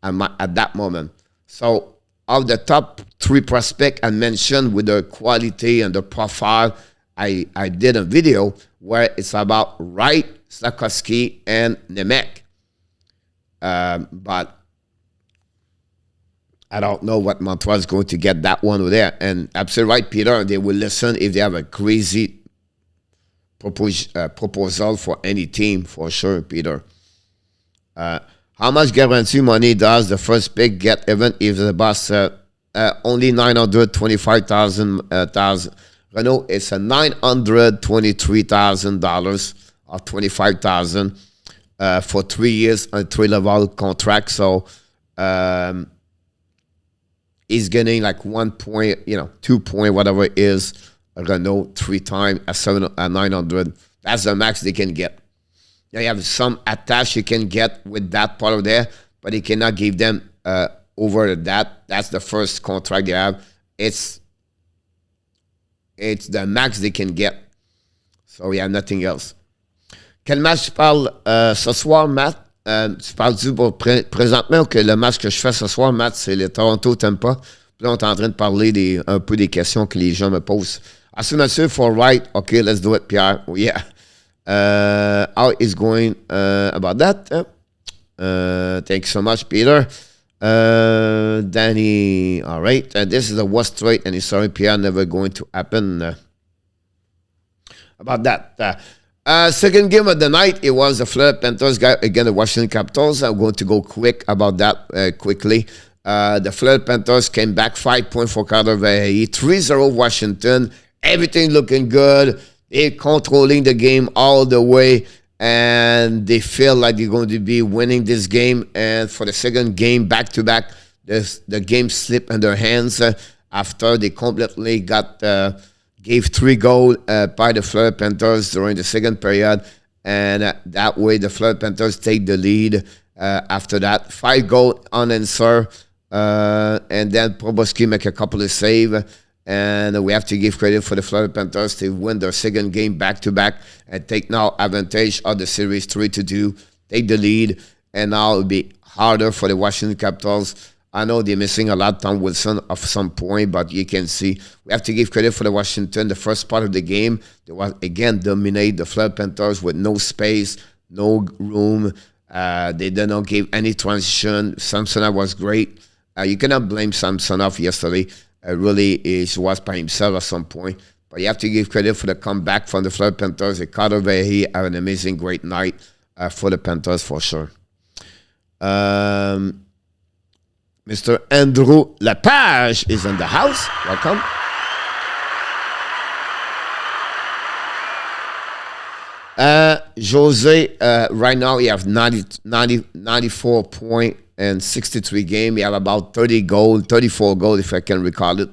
at that moment. So of the top 3 prospects I mentioned with the quality and the profile, I did a video where it's about Wright, Slafkovsky, and Nemec. But I don't know what Montreal is going to get that one over there. And absolutely right, Peter, they will listen if they have a crazy proposal for any team, for sure, Peter. How much guarantee money does the first pick get even if the boss only $925,000? Renault, it's a $923,000 or $25,000 for 3 years, a 3-level contract. So he's getting like 1 point, 2 point, whatever it is. Renault 3 times at 900. That's the max they can get. Now you have some attach you can get with that part of there, but he cannot give them over that. That's the first contract they have. It's the max they can get. So we have nothing else. Quel match tu parles ce soir, Matt? Tu parles-tu présentement que le match que je fais ce soir, Matt, c'est le Toronto-Tampa? Puis là, on est en train de parler un peu des questions que les gens me posent. As soon as for right, okay, let's do it, Pierre. Oh, yeah. How is going about that? Thank you so much, Peter. Danny, all right. This is a West straight, and sorry, Pierre, never going to happen. About that. Second game of the night, it was the Florida Panthers against the Washington Capitals. I'm going to go quick about that quickly. The Florida Panthers came back 5 points for Calder 3-0 Washington. Everything looking good. They're controlling the game all the way, and they feel like they're going to be winning this game. And for the second game back-to-back, the game slipped in their hands after they completely gave 3 goals by the Florida Panthers during the second period. And that way, the Florida Panthers take the lead after that. 5 goals unanswered. And then Proboski make a couple of saves. And we have to give credit for the Florida Panthers to win their second game back-to-back and take now advantage of the series 3-2, take the lead. And now it'll be harder for the Washington Capitals I know they're missing a lot, Tom Wilson, of some point, but you can see we have to give credit for the Washington. The first part of the game, they was, again, dominate the Florida Panthers with no space, no room. They did not give any transition. Samsonov was great. You cannot blame Samsonov yesterday. Really, he was by himself at some point. But you have to give credit for the comeback from the Florida Panthers. CALDER had an amazing, great night for the Panthers for sure. Mr. Andrew Lepage is in the house. Welcome. Jose, right now he have 94 points and 63 games. He have about 34 goals, if I can recall it.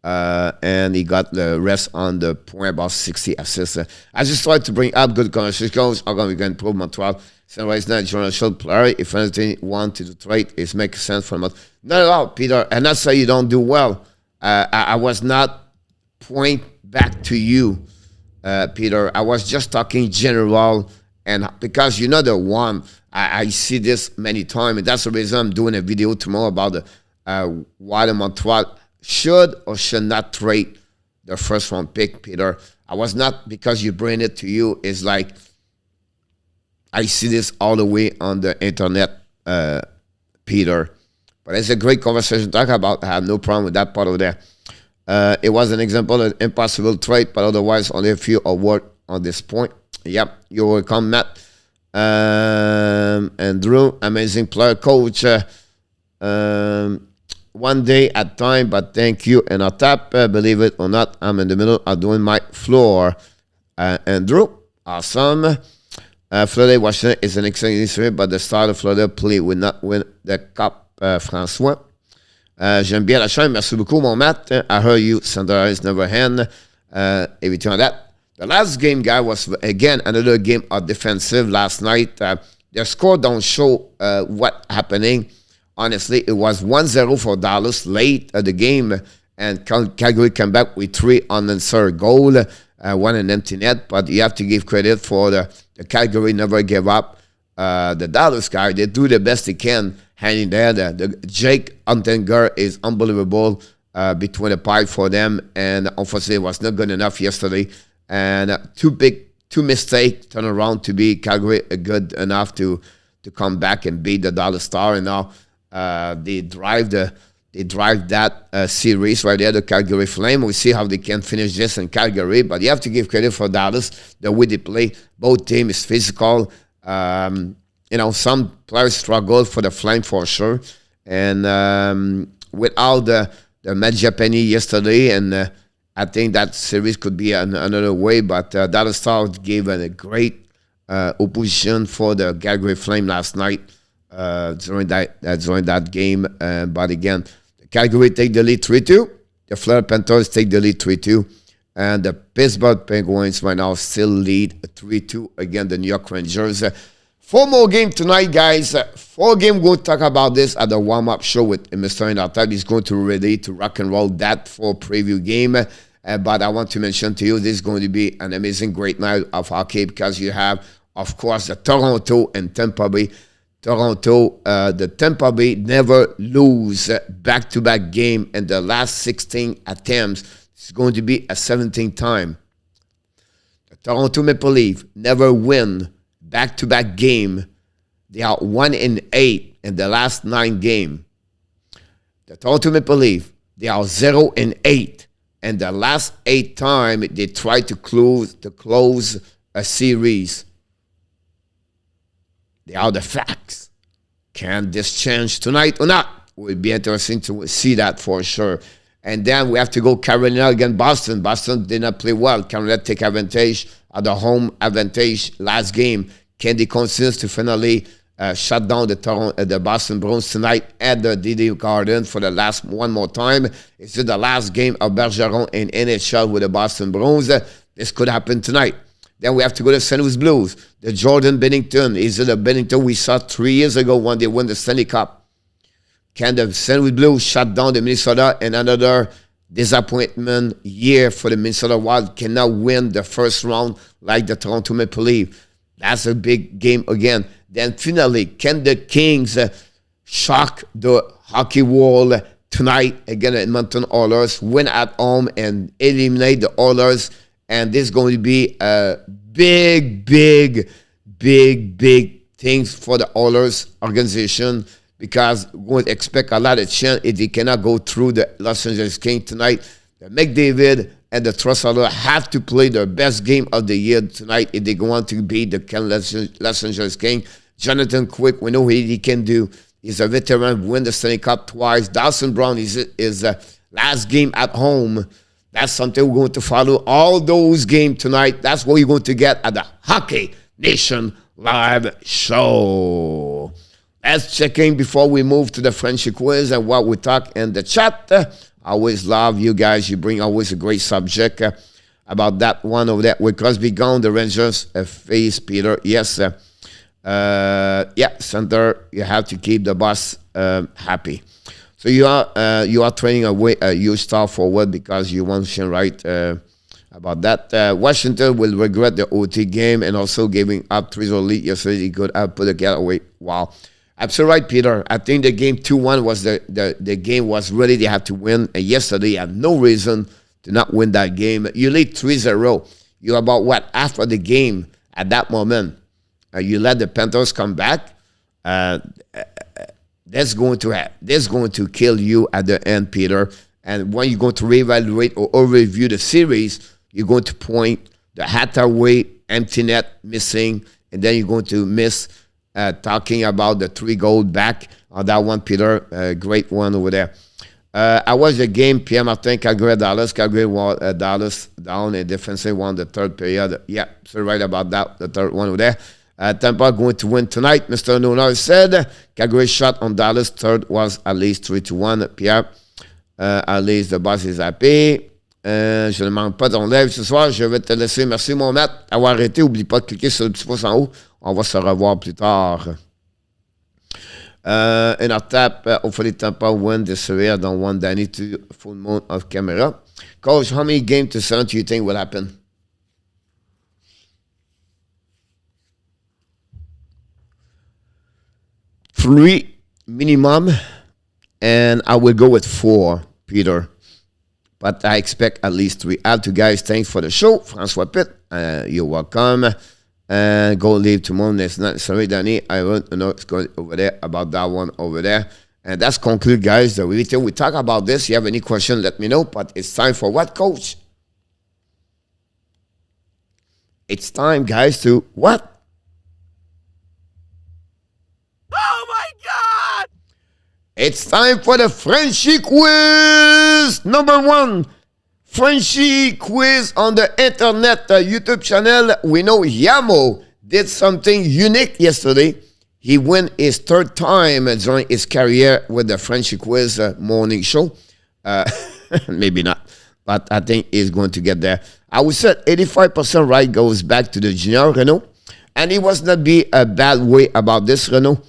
And he got the rest on the point, about 60 assists. I just tried to bring up good conversations. I'm going to improve Montreal. So right now, Journal player, if anything, want to trade, it makes sense for him. Not at all, Peter. And that's how you don't do well. I was not point back to you, Peter. I was just talking general. And because you're not the one, I see this many times. And that's the reason I'm doing a video tomorrow about why the Montreal should or should not trade the first round pick, Peter. I was not, because you bring it to you, it's like, I see this all the way on the internet, Peter. But it's a great conversation to talk about. I have no problem with that part of there. It was an example of an impossible trade, but otherwise only a few awards on this point. Yep, you're welcome, Matt. Andrew, amazing player, coach. One day at a time, but thank you. ENORTAP, believe it or not, I'm in the middle of doing my floor. Andrew, awesome. Florida, Washington is an excellent history, but the start of Florida play will not win the cup, François. J'aime bien la chaîne. Merci beaucoup, mon Matt. I heard you. Sanders never hand. Everything on that. The last game, guy, was, again, another game of defensive last night. The score don't show what happening. Honestly, it was 1-0 for Dallas late at the game, and Calgary came back with 3 unanswered goal, 1 an empty net. But you have to give credit for the Calgary never gave up. The Dallas guy, they do the best they can hanging there. The Jake Untinger is unbelievable between the pipe for them, and unfortunately it was not good enough yesterday. And two mistakes turn around to be Calgary good enough to come back and beat the Dallas Star. And now they drive that series right there, the Calgary Flame. We see how they can finish this in Calgary, but you have to give credit for Dallas, the way they play. Both teams is physical. Some players struggle for the Flame for sure. And without the Matt Japanese yesterday, and I think that series could be another way, but Dallas Stars gave a great opposition for the Calgary Flame last night. During that game, but again, Calgary take the lead 3-2. The Florida Panthers take the lead 3-2, and the Pittsburgh Penguins right now still lead 3-2 against the New York Rangers. 4 more games tonight, guys. 4 games. We'll talk about this at the warm-up show with Mr. ENORTAP. He's going to be ready to rock and roll that for preview game. But I want to mention to you, this is going to be an amazing, great night of hockey, because you have, of course, the Toronto and Tampa Bay. Toronto, the Tampa Bay never lose back-to-back game in the last 16 attempts. It's going to be a 17th time. The Toronto Maple Leafs never win back-to-back game. They are 1-8 in the last 9 games. The Toronto Maple Leafs, they are 0-8. And the last 8 times they try to close a series. They are the facts. Can this change tonight or not? It will be interesting to see that for sure. And then we have to go Carolina against Boston. Boston did not play well. Carolina take advantage of the home advantage last game. Can they continue to finally shut down the Boston Bruins tonight at the DD Garden for the last one more time? Is it the last game of Bergeron in NHL with the Boston Bruins? This could happen tonight. Then we have to go to St. Louis Blues. The Jordan Binnington. Is it the Binnington we saw 3 years ago when they won the Stanley Cup? Can the St. Louis Blues shut down the Minnesota in another disappointment year for the Minnesota Wild? Cannot win the first round like the Toronto Maple Leafs. That's a big game again. Then finally, can the Kings shock the hockey world tonight against the Edmonton Oilers, win at home and eliminate the Oilers. And this is going to be a big things for the Oilers organization, because we're going to expect a lot of chance if they cannot go through the Los Angeles Kings tonight. The McDavid and the Trusser have to play their best game of the year tonight if they want to beat the Los Angeles Kings. Jonathan Quick, we know what he can do. He's a veteran, win the Stanley Cup twice. Dawson Brown is last game at home. That's something we're going to follow all those games tonight. That's what you're going to get at the Hockey Nation live show. Let's check in before we move to the Frenchy quiz and what we talk in the chat. I always love you guys. You bring always a great subject about that one over there. With Crosby gone, the Rangers face Peter. Yes, yeah, center. You have to keep the boss happy. So you are training away a huge star forward because you want Shane Wright about that. Washington will regret the OT game and also giving up 3-0 lead yesterday. He could have put a getaway. Wow. Absolutely right, Peter. I think the game 2-1 was the game was really they had to win. And yesterday, you had no reason to not win that game. You lead 3-0. You're about what? After the game, at that moment, you let the Panthers come back. That's going to kill you at the end, Peter. And when you're going to reevaluate or review the series, you're going to point the Hathaway empty net missing, and then you're going to miss talking about the 3 goal back on that one, Peter. Great one over there. I watched the game, Pierre Martin, Calgary, Dallas. Calgary won Dallas down and defensive won the third period. Yeah, so right about that, the third one over there. Tampa going to win tonight. Mr. Nona said Calgary shot on Dallas. Third was at least 3-1. Pierre, at least the boss is happy. Je ne manque pas ton live ce soir. Je vais te laisser. Merci, mon Matt, d'avoir arrêté. N'oublie pas de cliquer sur le petit pouce en haut. On va se revoir plus tard. ENORTAP, hopefully Tampa win this series. I don't want Danny to full moon of camera. Coach, how many games to 7 do you think will happen? 3 minimum, and I will go with 4, Peter. But I expect at least 3. All to guys, thanks for the show. François Pitt, you're welcome. And go leave tomorrow. It's not sorry, Danny. I want to know it's going over there about that one over there. And that's conclude, guys. The review. We talk about this. You have any question, let me know. But it's time for what, Coach? It's time, guys, to what? Oh my God! It's time for the Frenchy quiz. Number 1, Frenchy quiz on the internet YouTube channel. We know Yamo did something unique yesterday. He won his 3rd time during his career with the Frenchy quiz morning show. Maybe not, but I think he's going to get there. I would say 85% right goes back to the junior Renault. And it was not be a bad way about this, Renault,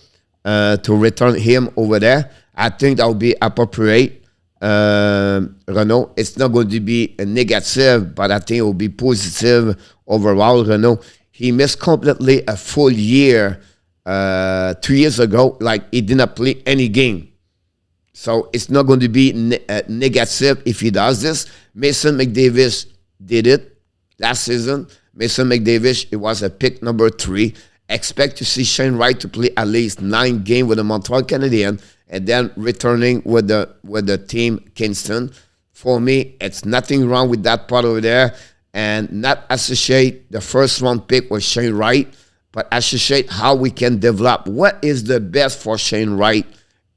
to return him over there. I think that would be appropriate, Renault. It's not going to be a negative, but I think it will be positive overall, Renault. He missed completely a full year 2 years ago, like he did not play any game. So it's not going to be negative if he does this. Mason Mcdavis did it last season. Mason Mcdavis, it was a pick number 3. Expect to see Shane Wright to play at least 9 games with the Montreal Canadiens and then returning with the team Kingston. For me, it's nothing wrong with that part over there, and not associate the first round pick with Shane Wright, but associate how we can develop. What is the best for Shane Wright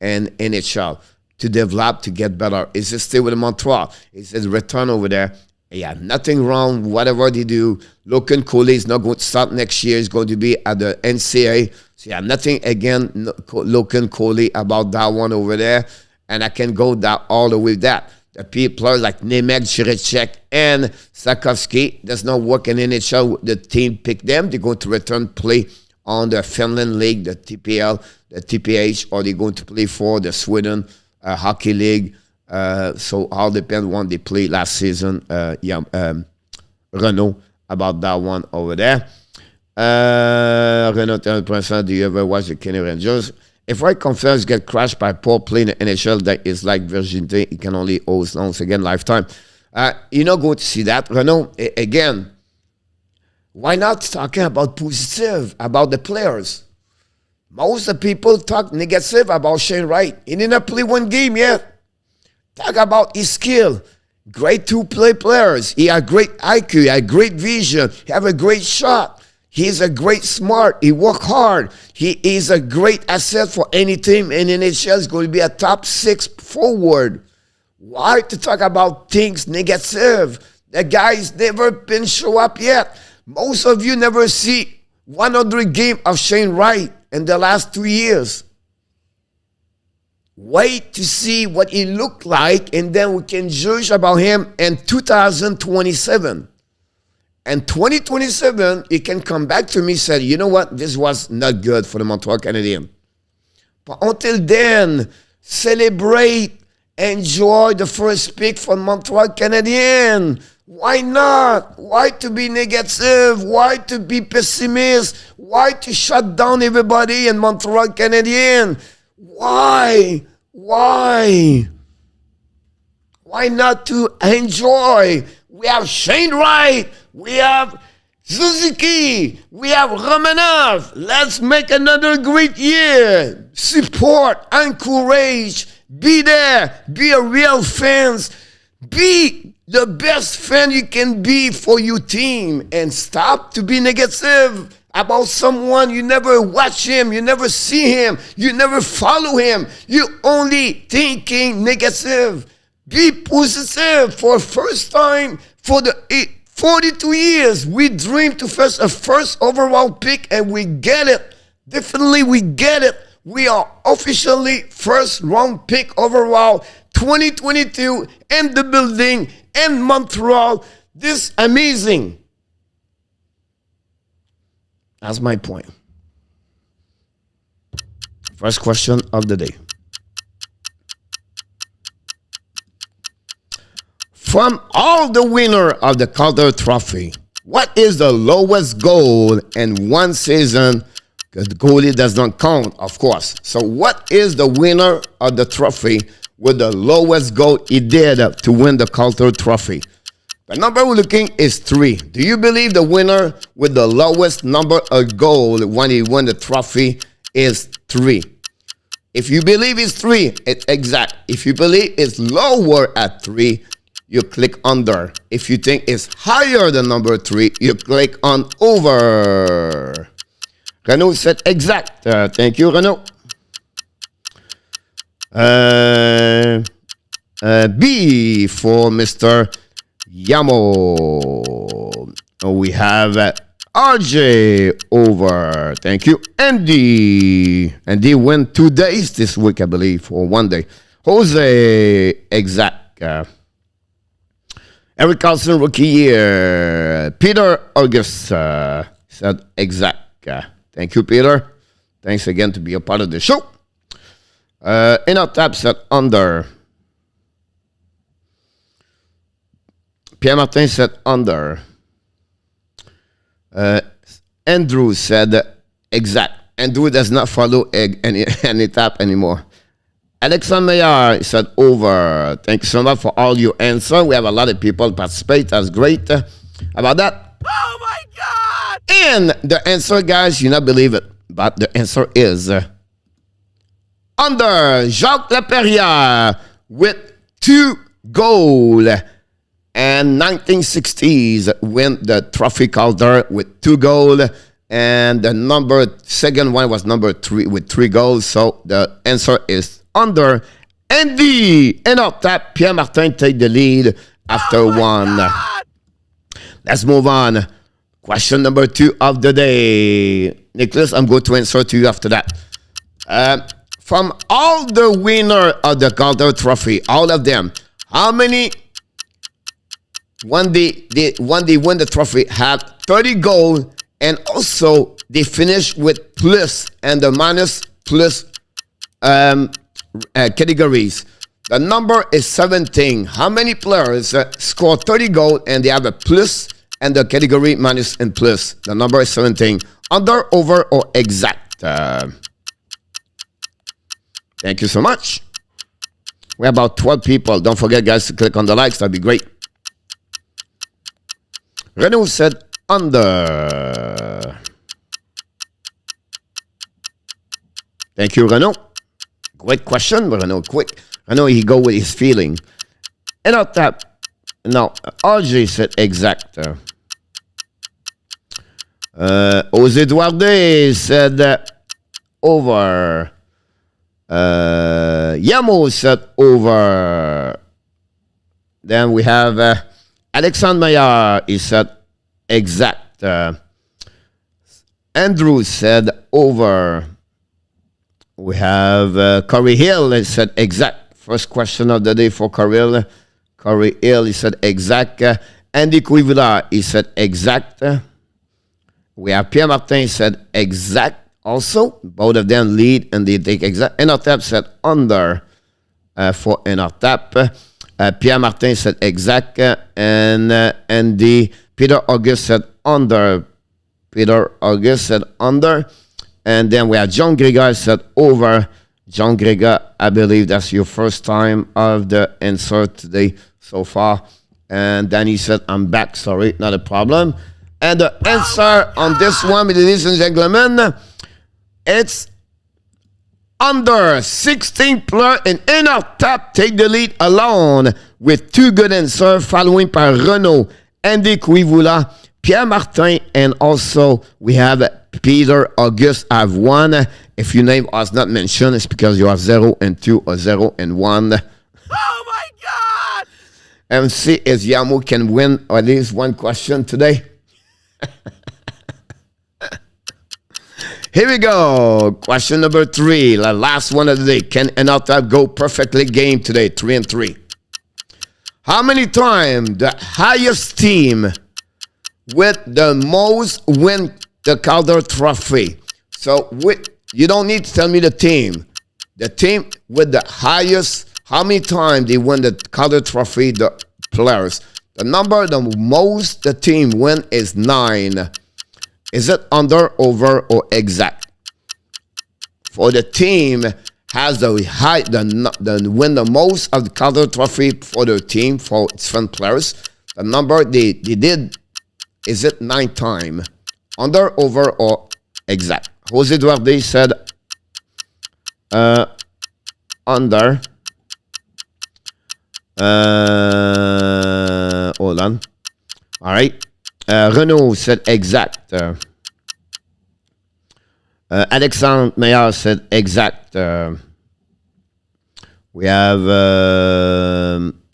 and NHL to develop, to get better? Is it stay with Montreal? Is it return over there? Yeah, nothing wrong, whatever they do. Logan Cooley is not going to start next year. He's going to be at the NCAA. So yeah, nothing again, Logan Cooley about that one over there. And I can go that all the way with that. The people like Nemec, Jiricek, and Sakovsky does not work in NHL. The team picked them. They're going to return play on the Finland League, the TPL, the TPH, or they're going to play for the Sweden Hockey League. So all depends on they play last season. Renault about that one over there. Renault 10%. Do you ever watch the Kenny Rangers? If right confiance get crashed by poor play in the NHL, that is like virginity. It can only host once again lifetime. You're not going to see that. Renaud, again, why not talking about positive, about the players? Most of the people talk negative about Shane Wright. He didn't play one game yet. Talk about his skill. Great two-play players. He had great IQ. He had great vision. He have a great shot. He's a great smart. He work hard. He is a great asset for any team in NHL. He's going to be a top 6 forward. Why to talk about things negative? The guy's never been show up yet. Most of you never see 100 game of Shane Wright in the last 2 years. Wait to see what he looked like, and then we can judge about him in 2027. And 2027, he can come back to me and say, you know what, this was not good for the Montreal Canadiens. But until then, celebrate, enjoy the first pick for Montreal Canadiens. Why not? Why to be negative? Why to be pessimist? Why to shut down everybody in Montreal Canadiens? Why? Why? Why not to enjoy? We have Shane Wright. We have Suzuki. We have Romanov. Let's make another great year. Support, encourage, be there. Be a real fan. Be the best fan you can be for your team. And stop to be negative about someone. You never watch him, you never see him, you never follow him, you only thinking negative. Be positive. For first time for the 42 years, we dreamed to face a first overall pick, and we get it. Definitely we get it. We are officially first round pick overall 2022 in the building in Montreal. This amazing. That's my point. First question of the day. From all the winner of the Calder Trophy, what is the lowest goal in one season? Because the goalie does not count, of course. So what is the winner of the trophy with the lowest goal he did to win the Calder Trophy? The number we're looking is 3. Do you believe the winner with the lowest number of goals when he won the trophy is 3? If you believe it's 3, it's exact. If you believe it's lower at 3, you click under. If you think it's higher than number 3, you click on over. Renaud said exact. Thank you, Renaud. B for Mr. Yamo. We have RJ over. Thank you. Andy. Andy went 2 days this week, I believe, or 1 day. Jose, exact. Eric Carlson, rookie year. Peter August said exact. Thank you, Peter. Thanks again to be a part of the show. ENORTAP said under. Pierre Martin said under. Andrew said exact. Andrew does not follow any tap anymore. Alexandre Meilleur said over. Thank you so much for all your answers. We have a lot of people participate. That's great. About that. Oh my God! And the answer, guys, you not believe it, but the answer is under. Jacques Laperrière with 2 goals. And 1960s win the trophy Calder with 2 goals. And the second one was number 3 with 3 goals. So the answer is under. Andy ENORTAP, Pierre Martin take the lead after 1. God! Let's move on. Question number 2 of the day. Nicholas, I'm going to answer to you after that. From all the winner of the Calder Trophy, all of them, how many when they win the trophy had 30 goals, and also they finished with plus and the minus plus categories? The number is 17. How many players score 30 goals and they have a plus and the category minus and plus? The number is 17. Under, over, or exact? Thank you so much. We have about 12 people. Don't forget, guys, to click on the likes. That'd be great. Renault said under. Thank you, Renault. Great question, but Renault, quick. Renault, he go with his feeling. ENORTAP. No, RJ said exact. Jose Duarte said over. Yamo said over. Then we have Alexandre Maillard. He said exact. Andrew said over. We have Corey Hill. He said exact. First question of the day for Corey Hill. Corey Hill, he said exact. Andy Quivula, he said exact. We have Pierre Martin, he said exact also. Both of them lead and they take exact. ENORTAP said under for ENORTAP. Pierre Martin said exact. And Andy, Peter August said under. Peter August said under. And then we have John Gregor said over. John Gregor, I believe that's your first time of the answer today so far. And Danny said, I'm back. Sorry, not a problem. And the answer on this one, ladies and gentlemen, it's under 16 player and ENORTAP take the lead alone with 2 good answers following by Renault, Andy Quivula, Pierre Martin, and also we have Peter August have 1. If your name was not mentioned, it's because you are 0 and 2 or 0 and 1. Oh my God! And see if Yamo can win at least one question today. Here we go. Question number 3, the last one of the day. Can ENORTAP go perfectly game today? 3 and 3. How many times the highest team with the most win the Calder Trophy? So you don't need to tell me the team. The team with the highest, how many times they win the Calder Trophy, the players. The number, the most the team win is 9. Is it under, over, or exact? For the team has the high, the win the most of the Calder Trophy for the team, for different players. The number they did, is it 9 times? Under, over, or exact? Jose Duarte said under. Hold on. All right. Renault said exact. Alexandre Maillard said exact. We have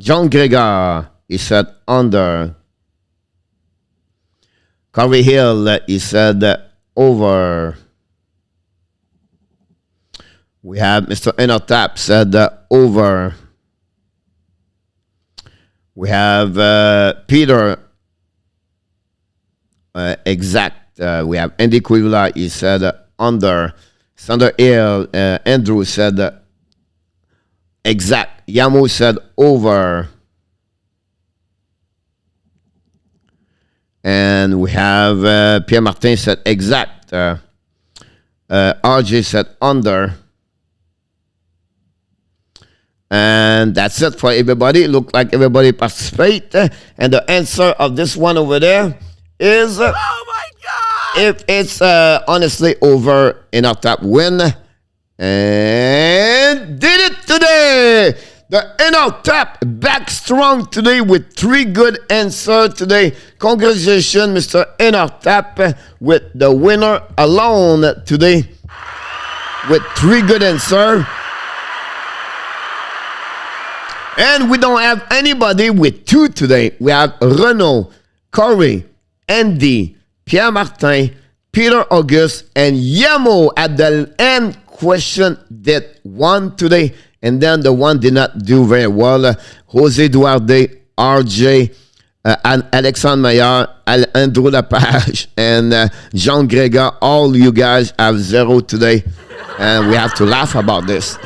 John Gregor. He said under. Corey Hill, he said over. We have Mr. ENORTAP said over. We have Peter exact. We have Andy Quivula, he said under. Sander Hill, Andrew said exact. Yamo said over. And we have Pierre Martin said exact. RJ said under. And that's it for everybody. Look like everybody participate. And the answer of this one over there is... Oh my God! If it's honestly over, ENORTAP win. And did it today! The ENORTAP back strong today with 3 good answers today. Congratulations, Mr. ENORTAP, with the winner alone today with 3 good answers. And we don't have anybody with 2 today. We have Renault, Corey, Andy, Pierre Martin, Peter August, and Yamo at the end question did 1 today. And then the one did not do very well. Jose Duarte, RJ, Alexandre Maillard, Andrew Lapage, and Jean Gregor. All you guys have 0 today. And we have to laugh about this.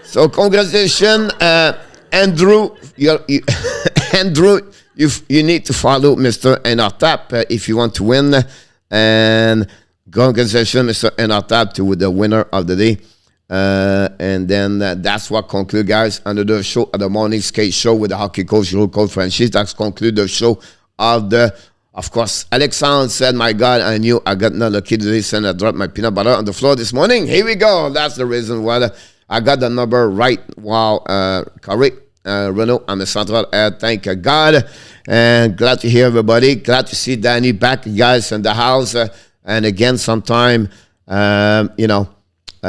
So congratulations, Andrew. Andrew, you need to follow Mr. ENORTAP if you want to win. And congratulations, Mr. ENORTAP, to the winner of the day. And then that's what concludes, guys, another show at the morning skate show with the hockey coach, road coach FRENCHY. That's conclude the show of course, Alexandre said, my God, I knew I got not lucky today, and I dropped my peanut butter on the floor this morning. Here we go. That's the reason why I got the number right. Wow, correct. Renault, I'm a central air. Thank God. And glad to hear everybody. Glad to see Danny back, guys, in the house. And again, sometime, you know,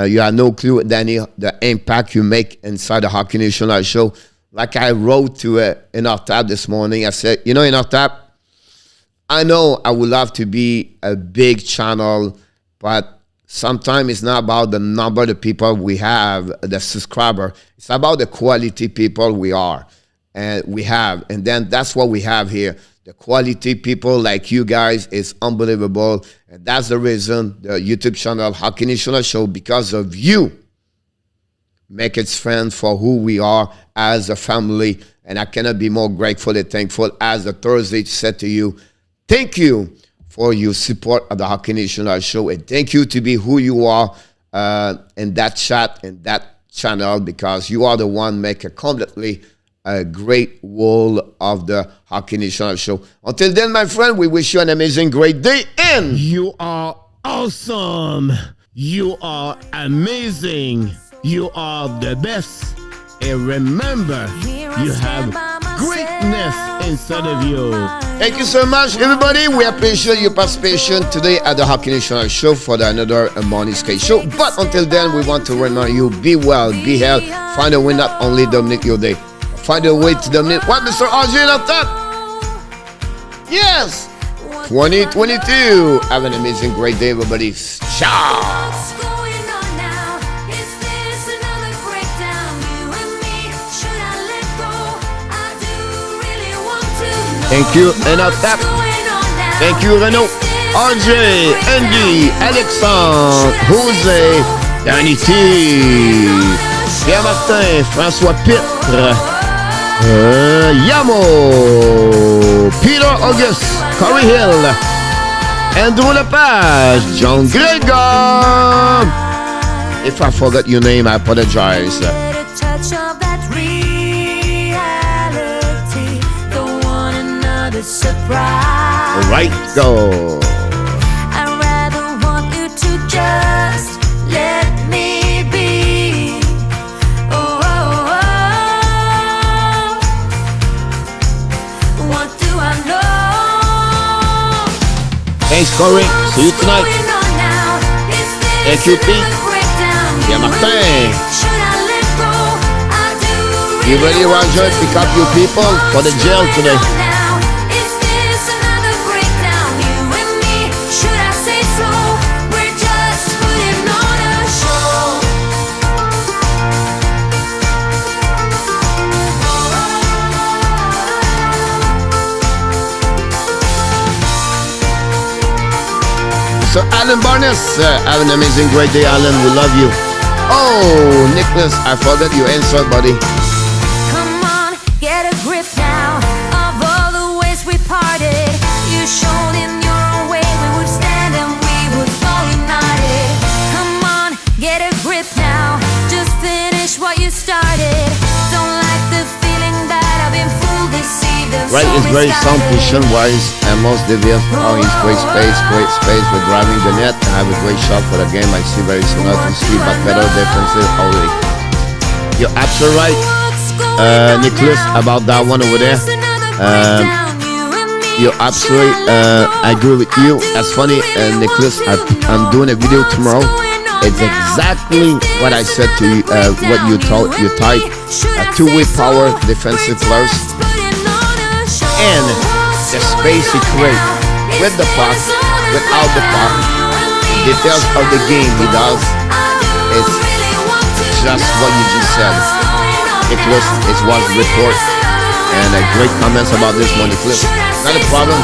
you have no clue, Danny, the impact you make inside the Hockey National show. Like I wrote to ENORTAP this morning, I said, you know, ENORTAP, I know I would love to be a big channel, but sometimes it's not about the number of people we have, the subscriber. It's about the quality people we are and we have. And then that's what we have here. The quality people like you guys is unbelievable. And that's the reason the YouTube channel, Hockey National Show, because of you, make its friends for who we are as a family. And I cannot be more grateful and thankful as the Thursday said to you. Thank you for your support of the Hockey National Show. And thank you to be who you are in that chat, in that channel, because you are the one make a completely great wall of the Hockey National Show. Until then, my friend, we wish you an amazing, great day. And you are awesome. You are amazing. You are the best. And remember, you have greatness inside of you. Thank you so much, everybody. We appreciate your participation today at the Hockey National Show for another morning skate show. But until then, we want to remind you, be well, be healthy. Find a way not only dominate your day, find a way to dominate what, Mr. RJ up top? Yes! 2022. Have an amazing, great day, everybody. Ciao! Thank you, ENORTAP. Thank you, Renault, RJ, Andy, Alexandre, José, Danny T, Pierre Martin, François Pitre, Yamo, Peter August, Corey Hill, Andrew Lepage, John Gregor. If I forgot your name, I apologize. Surprise. Right, go. I'd rather want you to just let me be. Oh, oh, oh. What do I know? Thanks, Corey. See you tonight. Thank you, Pete. Yeah, Martin. You ready, Roger? Pick up your people for the jail today. So Alan Barnes, have an amazing, great day, Alan. We love you. Oh, Nicholas, I forgot your answer, buddy. Come on, get a grip now of all the ways we parted. You showed in your own way we would stand and we would fall united. Come on, get a grip now. Just finish what you started. Don't like the feeling that I've been fooled, deceived, and Right is very sound position wise and most devious. Oh, he's great space with driving the net. I have a great shot for the game. I see very similar to Steve, but better defensive already. You're absolutely right, Nicholas, about that one over there. You're absolutely, I agree with you. That's funny, Nicholas. I'm doing a video tomorrow. It's exactly what I said to you, what you typed. A two-way power defensive players. And the space he creates with the puck, without the puck, the details of the game he does, it's just what you just said. Nicholas, it was report and great comments about this one, Nicholas. Not a problem.